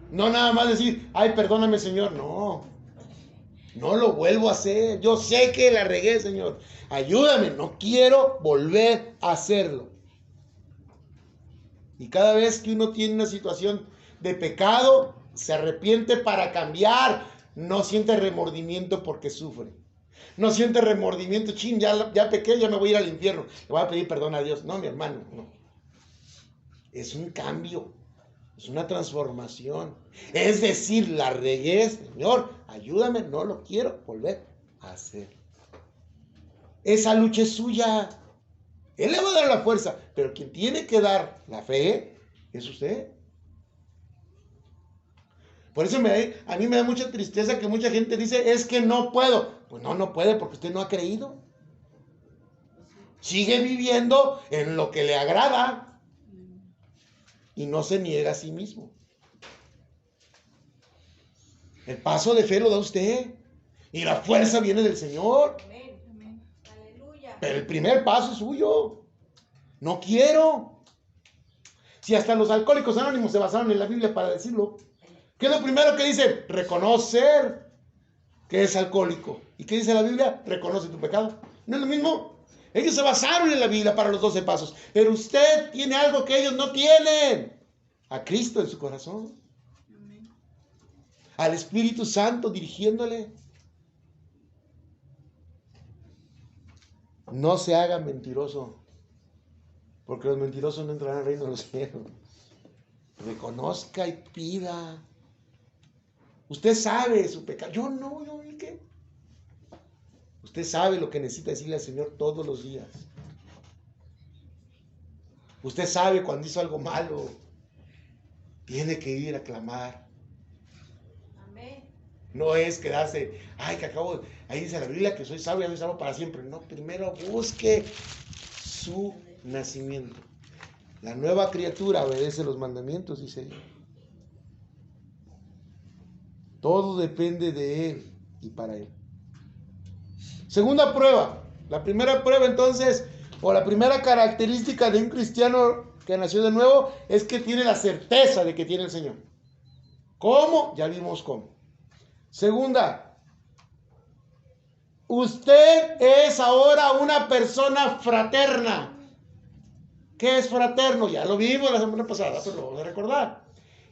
No nada más decir, ay, perdóname, Señor. No lo vuelvo a hacer. Yo sé que la regué, Señor. Ayúdame, no quiero volver a hacerlo. Y cada vez que uno tiene una situación de pecado, se arrepiente para cambiar. No siente remordimiento porque sufre. No siente remordimiento, chin, ya pequé, ya me voy a ir al infierno. Le voy a pedir perdón a Dios. No, mi hermano, no. Es un cambio, es una transformación. Es decir, la regué, Señor, ayúdame, no lo quiero volver a hacer. Esa lucha es suya. Él le va a dar la fuerza, pero quien tiene que dar la fe es usted. Por eso a mí me da mucha tristeza que mucha gente dice, es que no puedo. Pues no puede porque usted no ha creído. Sigue viviendo en lo que le agrada y no se niega a sí mismo. El paso de fe lo da usted y la fuerza viene del Señor. Amén. Aleluya. Pero el primer paso es suyo. No quiero. Si hasta los alcohólicos anónimos se basaron en la Biblia para decirlo. ¿Qué es lo primero que dice? Reconocer que es alcohólico. ¿Y qué dice la Biblia? Reconoce tu pecado. ¿No es lo mismo? Ellos se basaron en la Biblia para los 12 pasos. Pero usted tiene algo que ellos no tienen. A Cristo en su corazón. Amén. Al Espíritu Santo dirigiéndole. No se haga mentiroso. Porque los mentirosos no entrarán al reino de los cielos. Reconozca y pida. Usted sabe su pecado. Yo no, ¿y qué? Usted sabe lo que necesita decirle al Señor todos los días. Usted sabe cuando hizo algo malo. Tiene que ir a clamar. Amén. No es quedarse, que acabo, ahí dice la Biblia que soy salvo para siempre. No, primero busque su nacimiento. La nueva criatura obedece los mandamientos, dice ella. Todo depende de Él y para Él. Segunda prueba. La primera prueba entonces, o la primera característica de un cristiano que nació de nuevo, es que tiene la certeza de que tiene el Señor. ¿Cómo? Ya vimos cómo. Segunda, usted es ahora una persona fraterna. ¿Qué es fraterno? Ya lo vimos la semana pasada, pero lo vamos a recordar.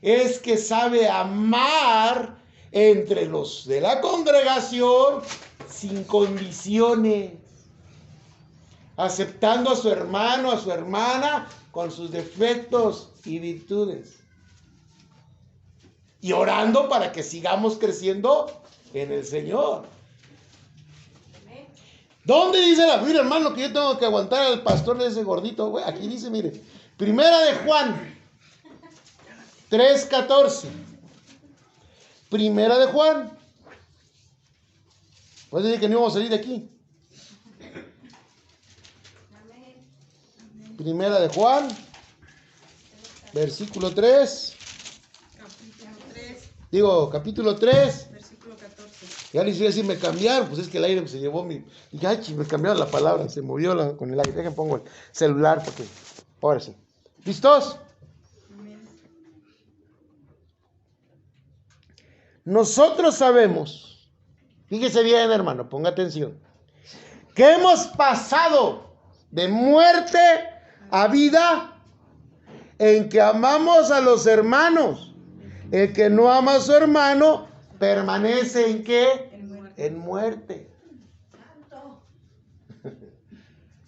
Es que sabe amar entre los de la congregación sin condiciones, aceptando a su hermano, a su hermana con sus defectos y virtudes, y orando para que sigamos creciendo en el Señor. ¿Dónde dice la Biblia, hermano, que yo tengo que aguantar al pastor de ese gordito? Aquí dice, mire, Primera de Juan 3:14. Primera de Juan. Pues decir que no íbamos a salir de aquí. Primera de Juan, versículo 3. Capítulo 3. Versículo 14. Ya les iba a decir, me cambiaron, pues es que el aire se llevó mi... Y ay, me cambiaron la palabra, se movió con el aire. Déjenme pongo el celular porque... Ahora sí. ¿Listos? Amén. Nosotros sabemos, fíjese bien, hermano, ponga atención, que hemos pasado de muerte a vida en que amamos a los hermanos. El que no ama a su hermano permanece ¿en qué? En muerte.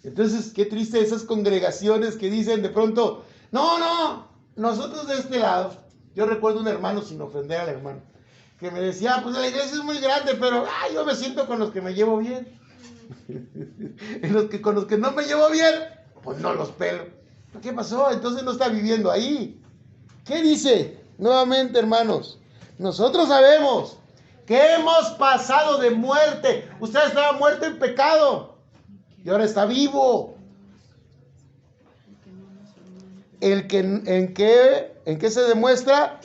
Entonces, qué triste esas congregaciones que dicen de pronto, no, nosotros de este lado. Yo recuerdo un hermano, sin ofender al hermano, que me decía, pues la iglesia es muy grande, pero yo me siento con los que me llevo bien. Con los que no me llevo bien, pues no los pelo. ¿Qué pasó? Entonces no está viviendo ahí. ¿Qué dice? Nuevamente, hermanos, nosotros sabemos que hemos pasado de muerte. Usted estaba muerto en pecado y ahora está vivo. ¿En qué se demuestra?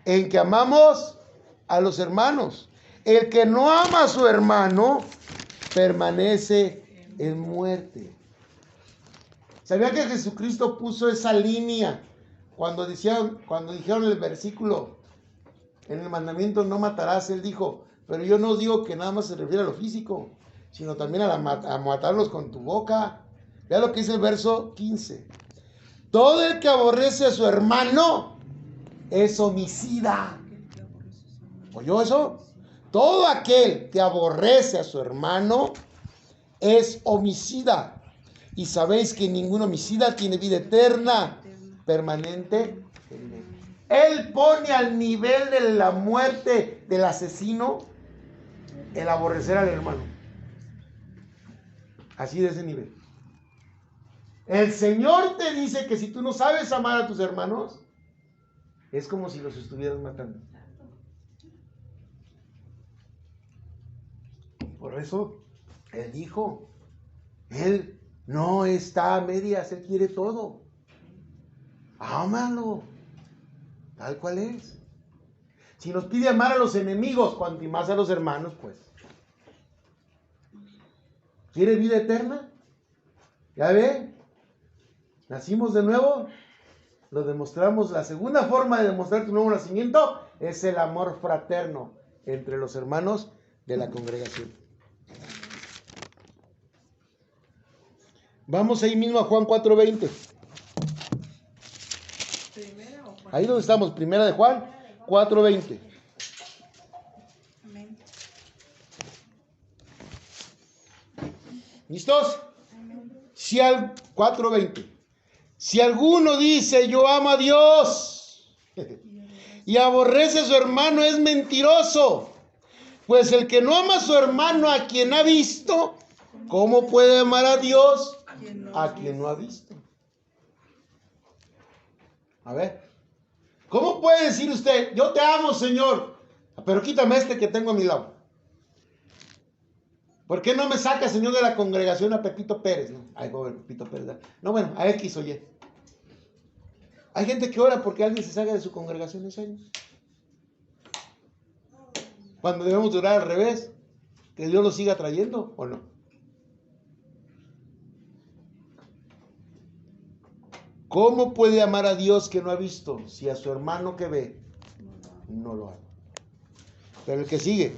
En que amamos a los hermanos. El que no ama a su hermano permanece en muerte. ¿Sabía que Jesucristo puso esa línea cuando dijeron el versículo, en el mandamiento no matarás? Él dijo, pero yo no digo que nada más se refiere a lo físico, sino también a matarlos con tu boca. Vea lo que dice el verso 15. Todo el que aborrece a su hermano es homicida. ¿Oyó eso? Todo aquel que aborrece a su hermano es homicida. Y sabéis que ningún homicida tiene vida eterna, permanente. Él pone al nivel de la muerte del asesino el aborrecer al hermano. Así de ese nivel. El Señor te dice que si tú no sabes amar a tus hermanos, es como si los estuvieras matando. Por eso, Él dijo, Él no está a medias, Él quiere todo. Ámalo, tal cual es. Si nos pide amar a los enemigos, cuanto y más a los hermanos, pues. ¿Quiere vida eterna? ¿Ya ve? Nacimos de nuevo. Lo demostramos. La segunda forma de demostrar tu nuevo nacimiento es el amor fraterno entre los hermanos de la congregación. Vamos ahí mismo a Juan 4:20. Ahí donde estamos, primera de Juan 4:20. Amén. ¿Listos? 4:20. Si alguno dice yo amo a Dios y aborrece a su hermano, es mentiroso. Pues el que no ama a su hermano a quien ha visto, ¿cómo puede amar a Dios a quien no ha visto? A ver, ¿cómo puede decir usted, yo te amo, Señor, pero quítame este que tengo a mi lado? ¿Por qué no me saca, Señor, de la congregación a Pepito Pérez? No, ay, pobre Pepito Pérez. No, bueno, a X o Y. Hay gente que ora porque alguien se salga de su congregación en años. Cuando debemos de orar al revés, que Dios lo siga trayendo, ¿o no? ¿Cómo puede amar a Dios que no ha visto si a su hermano que ve no lo ama? Pero el que sigue.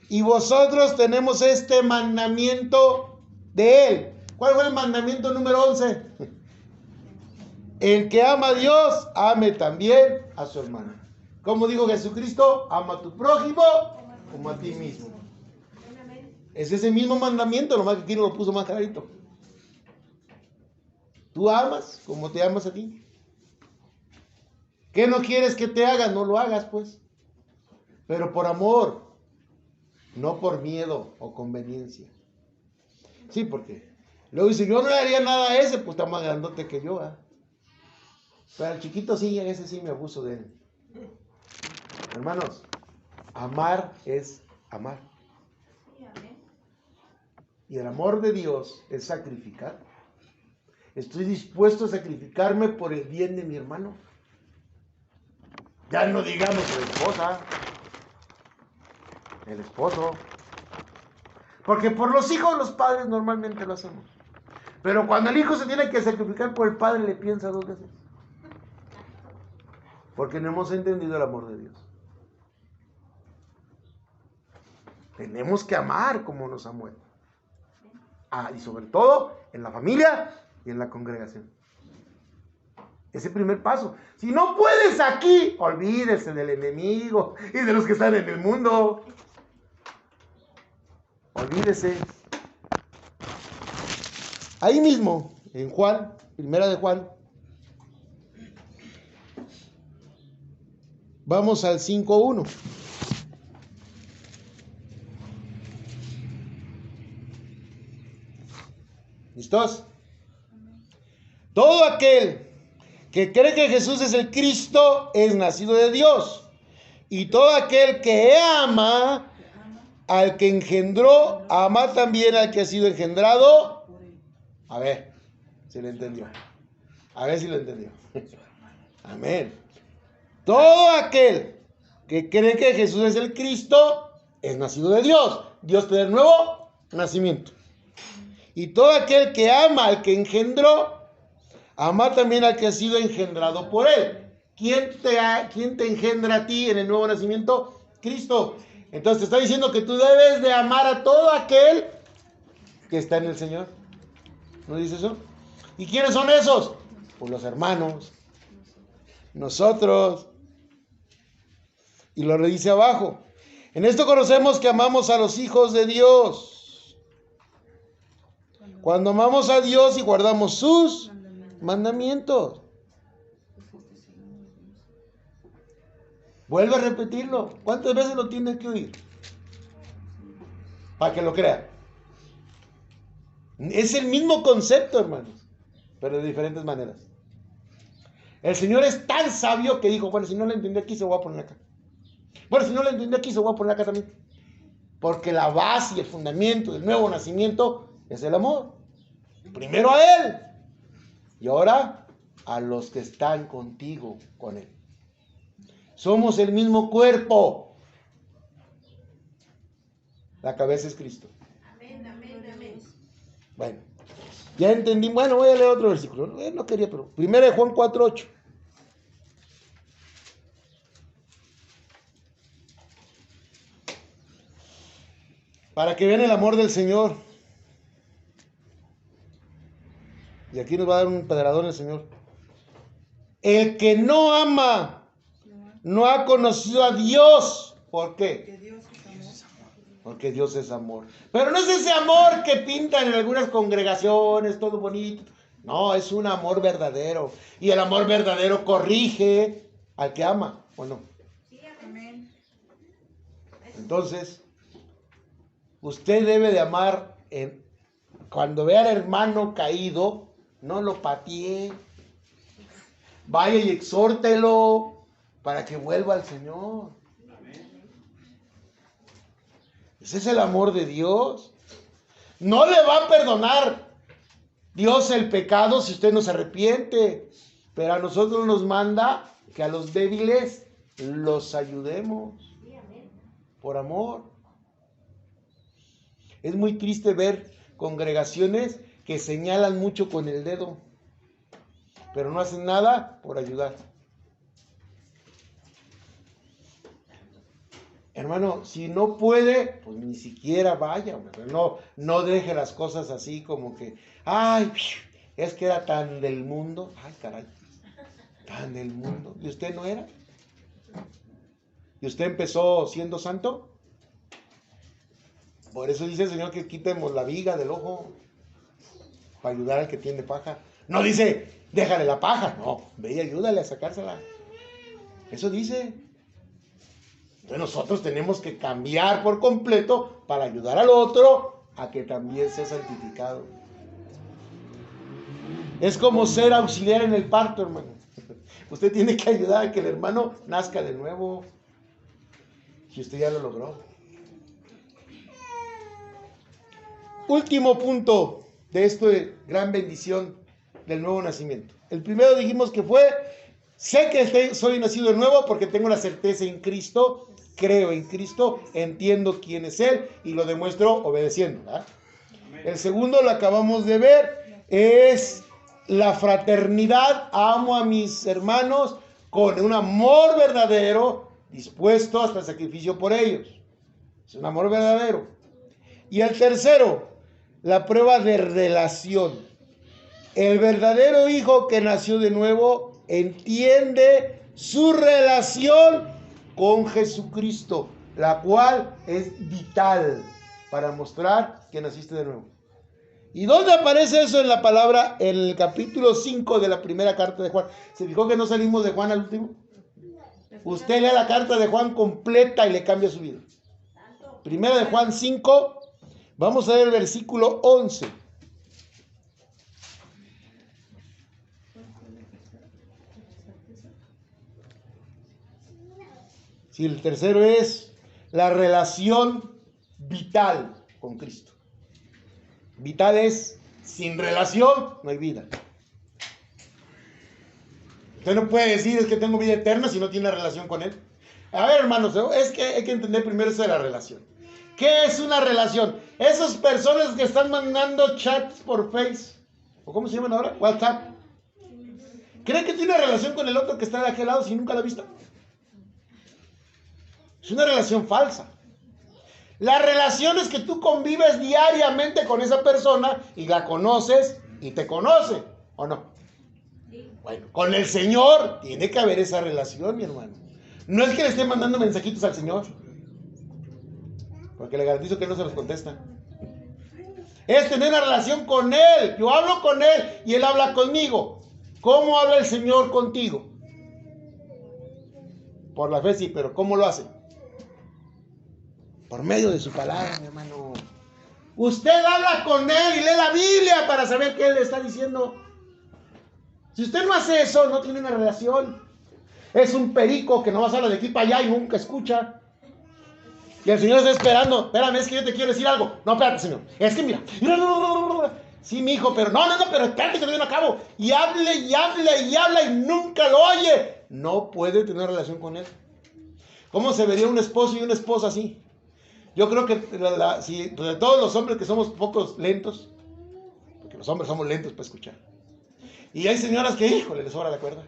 Y vosotros tenemos este mandamiento de Él. ¿Cuál fue el mandamiento número 11? El que ama a Dios, ame también a su hermano. Como dijo Jesucristo, ama a tu prójimo como a ti mismo. Es ese mismo mandamiento, nomás que aquí no lo puso más clarito. Tú amas como te amas a ti. ¿Qué no quieres que te hagan? No lo hagas, pues. Pero por amor, no por miedo o conveniencia. Sí, porque luego dice, yo no le haría nada a ese, pues está más grandote que yo. Pero al chiquito sí, a ese sí me abuso de él. Hermanos, amar es amar. Y el amor de Dios es sacrificar. Estoy dispuesto a sacrificarme por el bien de mi hermano. Ya no digamos la esposa, el esposo. Porque por los hijos los padres normalmente lo hacemos. Pero cuando el hijo se tiene que sacrificar por el padre, le piensa 2 veces. Porque no hemos entendido el amor de Dios. Tenemos que amar como nos amó Él. Y sobre todo en la familia y en la congregación. Ese primer paso. Si no puedes aquí, olvídese del enemigo y de los que están en el mundo. Olvídese. Ahí mismo, en Juan, primera de Juan. Vamos al 5:1. ¿Listos? Todo aquel que cree que Jesús es el Cristo es nacido de Dios. Y todo aquel que ama al que engendró, ama también al que ha sido engendrado. A ver si lo entendió. A ver si lo entendió. Amén. Todo aquel que cree que Jesús es el Cristo es nacido de Dios. Dios te da el nuevo nacimiento. Y todo aquel que ama al que engendró, ama también al que ha sido engendrado por Él. ¿Quién te engendra a ti en el nuevo nacimiento? Cristo. Entonces te está diciendo que tú debes de amar a todo aquel que está en el Señor. ¿No dice eso? ¿Y quiénes son esos? Pues los hermanos. Nosotros. Y lo dice abajo. En esto conocemos que amamos a los hijos de Dios. Cuando amamos a Dios y guardamos sus mandamientos. Vuelve a repetirlo. ¿Cuántas veces lo tienes que oír? Para que lo crea. Es el mismo concepto, hermanos, pero de diferentes maneras. El Señor es tan sabio que dijo, bueno, si no lo entendí aquí, se lo voy a poner acá. Bueno, si no lo entendí aquí, se lo voy a poner acá también. Porque la base y el fundamento del nuevo nacimiento es el amor. Primero a Él. Y ahora a los que están contigo, con Él. Somos el mismo cuerpo. La cabeza es Cristo. Amén, amén, amén. Bueno, ya entendí. Bueno, voy a leer otro versículo. No quería, pero 1 Juan 4:8. Para que vean el amor del Señor. Y aquí nos va a dar un pedradón el Señor. El que no ama no ha conocido a Dios. ¿Por qué? Que Dios es amor. Porque Dios es amor. Pero no es ese amor que pintan en algunas congregaciones, todo bonito. No, es un amor verdadero. Y el amor verdadero corrige al que ama, ¿o no? Amén. Entonces, usted debe de amar cuando vea al hermano caído, no lo patee. Vaya y exhórtelo para que vuelva al Señor. Ese es el amor de Dios. No le va a perdonar Dios el pecado si usted no se arrepiente. Pero a nosotros nos manda que a los débiles los ayudemos. Por amor. Es muy triste ver congregaciones que señalan mucho con el dedo, pero no hacen nada por ayudar. Hermano, si no puede, pues ni siquiera vaya, hombre. No deje las cosas así como que, ay, es que era tan del mundo. Ay, caray, tan del mundo. ¿Y usted no era? ¿Y usted empezó siendo santo? Por eso dice el Señor que quitemos la viga del ojo para ayudar al que tiene paja. No dice, déjale la paja. No, ve y ayúdale a sacársela. Eso dice. Entonces nosotros tenemos que cambiar por completo para ayudar al otro a que también sea santificado. Es como ser auxiliar en el parto, hermano. Usted tiene que ayudar a que el hermano nazca de nuevo. Si usted ya lo logró. Último punto de esta gran bendición del nuevo nacimiento. El primero dijimos que fue, sé que soy nacido de nuevo porque tengo la certeza en Cristo, creo en Cristo, entiendo quién es Él y lo demuestro obedeciendo, ¿verdad? El segundo, lo acabamos de ver, es la fraternidad. Amo a mis hermanos con un amor verdadero, dispuesto hasta el sacrificio por ellos. Es un amor verdadero. Y el tercero, la prueba de relación. El verdadero hijo que nació de nuevo entiende su relación con Jesucristo, la cual es vital para mostrar que naciste de nuevo. ¿Y dónde aparece eso en la palabra? En el capítulo 5 de la primera carta de Juan. ¿Se fijó que no salimos de Juan al último? Usted lea la carta de Juan completa y le cambia su vida. Primera de Juan 5, vamos a ver el versículo 11. Sí, el tercero es la relación vital con Cristo. Vital es, sin relación no hay vida. Usted no puede decir es que tengo vida eterna si no tiene relación con Él. A ver, hermanos, es que hay que entender primero eso de la relación. ¿Qué es una relación? Esas personas que están mandando chats por Face, ¿o cómo se llaman ahora? WhatsApp. ¿Cree que tiene relación con el otro que está de aquel lado si nunca lo ha visto? Es una relación falsa. La relación es que tú convives diariamente con esa persona y la conoces y te conoce, ¿o no? Bueno, con el Señor tiene que haber esa relación, mi hermano. No es que le esté mandando mensajitos al Señor. Porque le garantizo que no se los contesta. Es tener una relación con Él. Yo hablo con Él y Él habla conmigo. ¿Cómo habla el Señor contigo? Por la fe sí, pero ¿cómo lo hace? Por medio de su palabra, mi hermano. Usted habla con Él y lee la Biblia para saber qué Él le está diciendo. Si usted no hace eso, no tiene una relación. Es un perico que nomás habla de aquí para allá y nunca escucha. Y el Señor está esperando. Espérame, es que yo te quiero decir algo. No, espérate, Señor. Es que mira. Sí, mi hijo, pero no, pero espérate que todavía no acabo. Y hable, y habla, y habla, y nunca lo oye. No puede tener relación con Él. ¿Cómo se vería un esposo y una esposa así? Yo creo que si de todos los hombres que somos pocos lentos, porque los hombres somos lentos para escuchar. Y hay señoras que, híjole, les sobra la cuerda.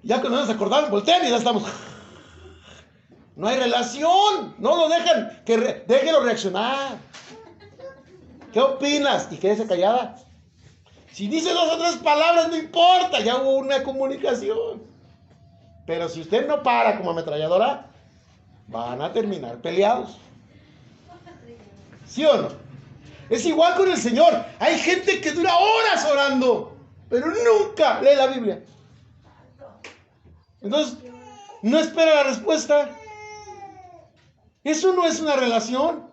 Ya cuando nos acordamos, voltean y ya estamos. No hay relación. No lo dejan. Déjenlo reaccionar. ¿Qué opinas? Y quédese callada. Si dice 2 o 3 palabras, no importa. Ya hubo una comunicación. Pero si usted no para como ametralladora, van a terminar peleados. ¿Sí o no? Es igual con el Señor. Hay gente que dura horas orando, pero nunca lee la Biblia. Entonces, no espera la respuesta. Eso no es una relación.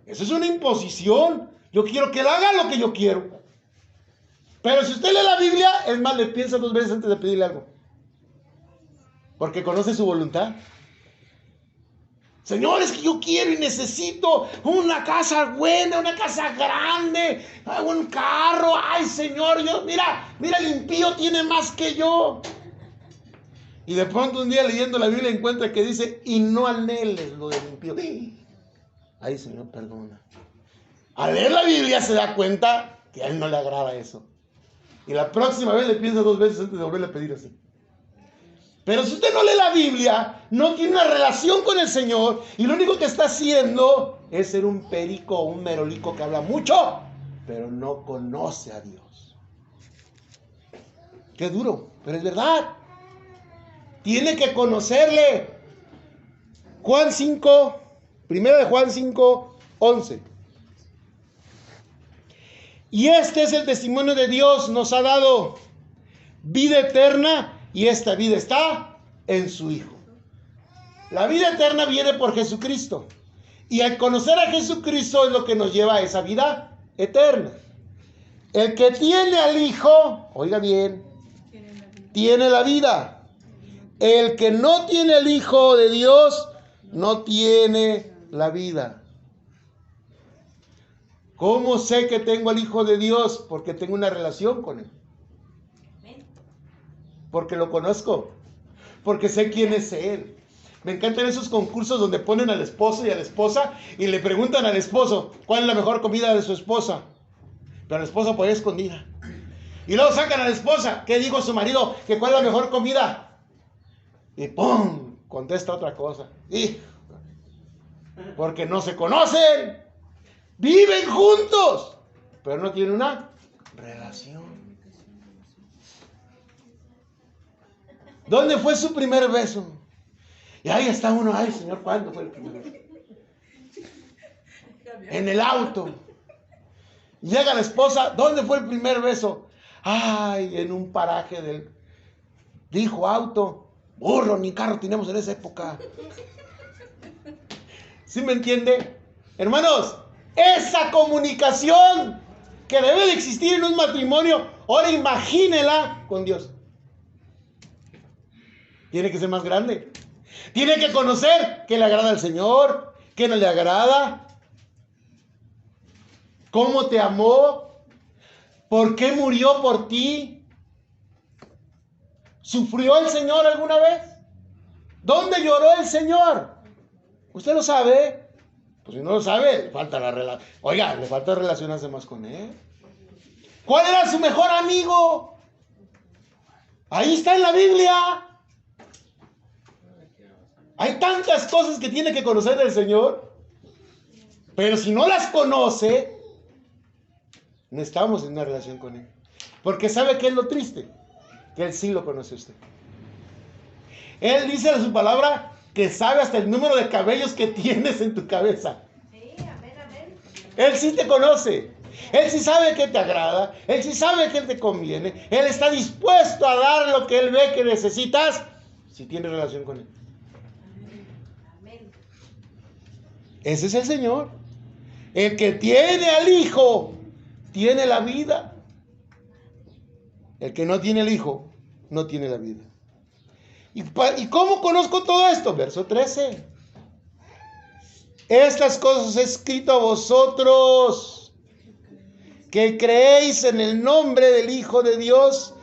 Eso es una imposición. Yo quiero que él haga lo que yo quiero. Pero si usted lee la Biblia, es más, le piensa 2 veces antes de pedirle algo. Porque conoce su voluntad. Señor, es que yo quiero y necesito una casa buena, una casa grande, un carro. Ay, Señor, mira, el impío tiene más que yo. Y de pronto un día leyendo la Biblia encuentra que dice, y no anheles lo del impío. Ay, Señor, perdona. Al leer la Biblia se da cuenta que a él no le agrada eso. Y la próxima vez le piensa 2 veces antes de volverle a pedir así. Pero si usted no lee la Biblia, no tiene una relación con el Señor, y lo único que está haciendo es ser un perico o un merolico que habla mucho, pero no conoce a Dios. Qué duro, pero es verdad. Tiene que conocerle. Juan 5, primera de Juan 5, 11. Y este es el testimonio de Dios, nos ha dado vida eterna, y esta vida está en su Hijo. La vida eterna viene por Jesucristo. Y al conocer a Jesucristo es lo que nos lleva a esa vida eterna. El que tiene al Hijo, oiga bien, tiene la vida. El que no tiene el Hijo de Dios, no tiene la vida. ¿Cómo sé que tengo al Hijo de Dios? Porque tengo una relación con Él. Porque lo conozco. Porque sé quién es Él. Me encantan esos concursos donde ponen al esposo y a la esposa y le preguntan al esposo cuál es la mejor comida de su esposa. Pero la esposa por ahí escondida. Y luego sacan a la esposa. ¿Qué dijo su marido? Que cuál es la mejor comida. Y ¡pum! Contesta otra cosa. Porque no se conocen. Viven juntos, pero no tienen una relación. ¿Dónde fue su primer beso? Y ahí está uno, ay, Señor, ¿cuándo fue el primer beso? En el auto. Llega la esposa, ¿dónde fue el primer beso? Ay, en un paraje del... Dijo auto, burro, ni carro tenemos en esa época. ¿Sí me entiende? Hermanos, esa comunicación que debe de existir en un matrimonio, ahora imagínela con Dios. Tiene que ser más grande. Tiene que conocer qué le agrada al Señor, qué no le agrada, cómo te amó, por qué murió por ti. ¿Sufrió el Señor alguna vez? ¿Dónde lloró el Señor? ¿Usted lo sabe? Pues si no lo sabe, le falta la relación. Oiga, le falta relacionarse más con Él. ¿Cuál era su mejor amigo? Ahí está en la Biblia. Hay tantas cosas que tiene que conocer del Señor, pero si no las conoce, no estamos en una relación con Él. Porque ¿sabe qué es lo triste? Que Él sí lo conoce a usted. Él dice en su palabra que sabe hasta el número de cabellos que tienes en tu cabeza. Sí, amén, amén. Él sí te conoce. Él sí sabe qué te agrada. Él sí sabe qué te conviene. Él está dispuesto a dar lo que Él ve que necesitas si tienes relación con Él. Amén. Ese es el Señor. El que tiene al Hijo, tiene la vida. El que no tiene el Hijo, no tiene la vida. ¿Y cómo conozco todo esto? Verso 13. Estas cosas he escrito a vosotros, que creéis en el nombre del Hijo de Dios,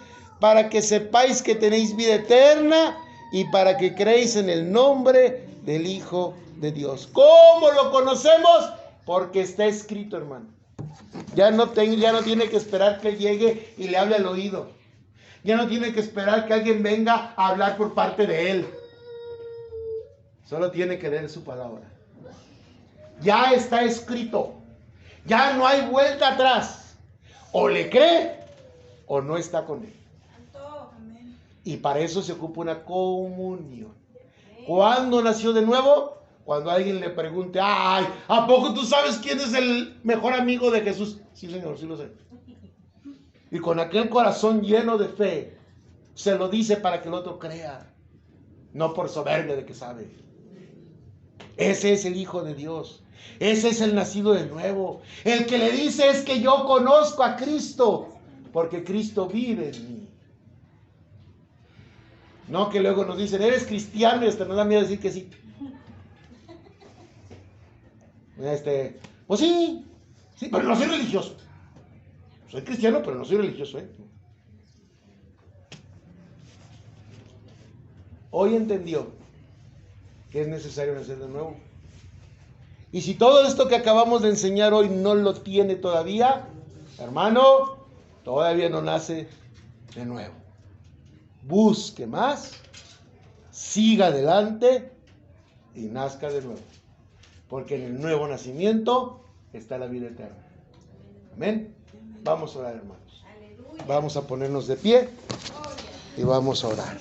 para que sepáis que tenéis vida eterna, y para que creéis en el nombre del Hijo de Dios. ¿Cómo lo conocemos? Porque está escrito, hermano. Ya no tiene que esperar que Él llegue y le hable al oído. Ya no tiene que esperar que alguien venga a hablar por parte de Él. Solo tiene que leer su palabra. Ya está escrito. Ya no hay vuelta atrás. O le cree o no está con Él. Santo. Amén. Y para eso se ocupa una comunión. ¿Cuándo nació de nuevo? Cuando alguien le pregunte, ay, ¿a poco tú sabes quién es el mejor amigo de Jesús? Sí, Señor, sí lo sé. Y con aquel corazón lleno de fe, se lo dice para que el otro crea. No por soberbia de que sabe. Ese es el Hijo de Dios. Ese es el nacido de nuevo. El que le dice es que yo conozco a Cristo, porque Cristo vive en mí. No que luego nos dicen, eres cristiano, y hasta nos da miedo decir que sí. Pues sí, pero no soy religioso. Soy cristiano, pero no soy religioso, ¿eh? Hoy entendió que es necesario nacer de nuevo. Y si todo esto que acabamos de enseñar hoy no lo tiene todavía, hermano, todavía no nace de nuevo. Busque más, siga adelante y nazca de nuevo. Porque en el nuevo nacimiento está la vida eterna. Amén. Vamos a orar, hermanos. Aleluya. Vamos a ponernos de pie y vamos a orar.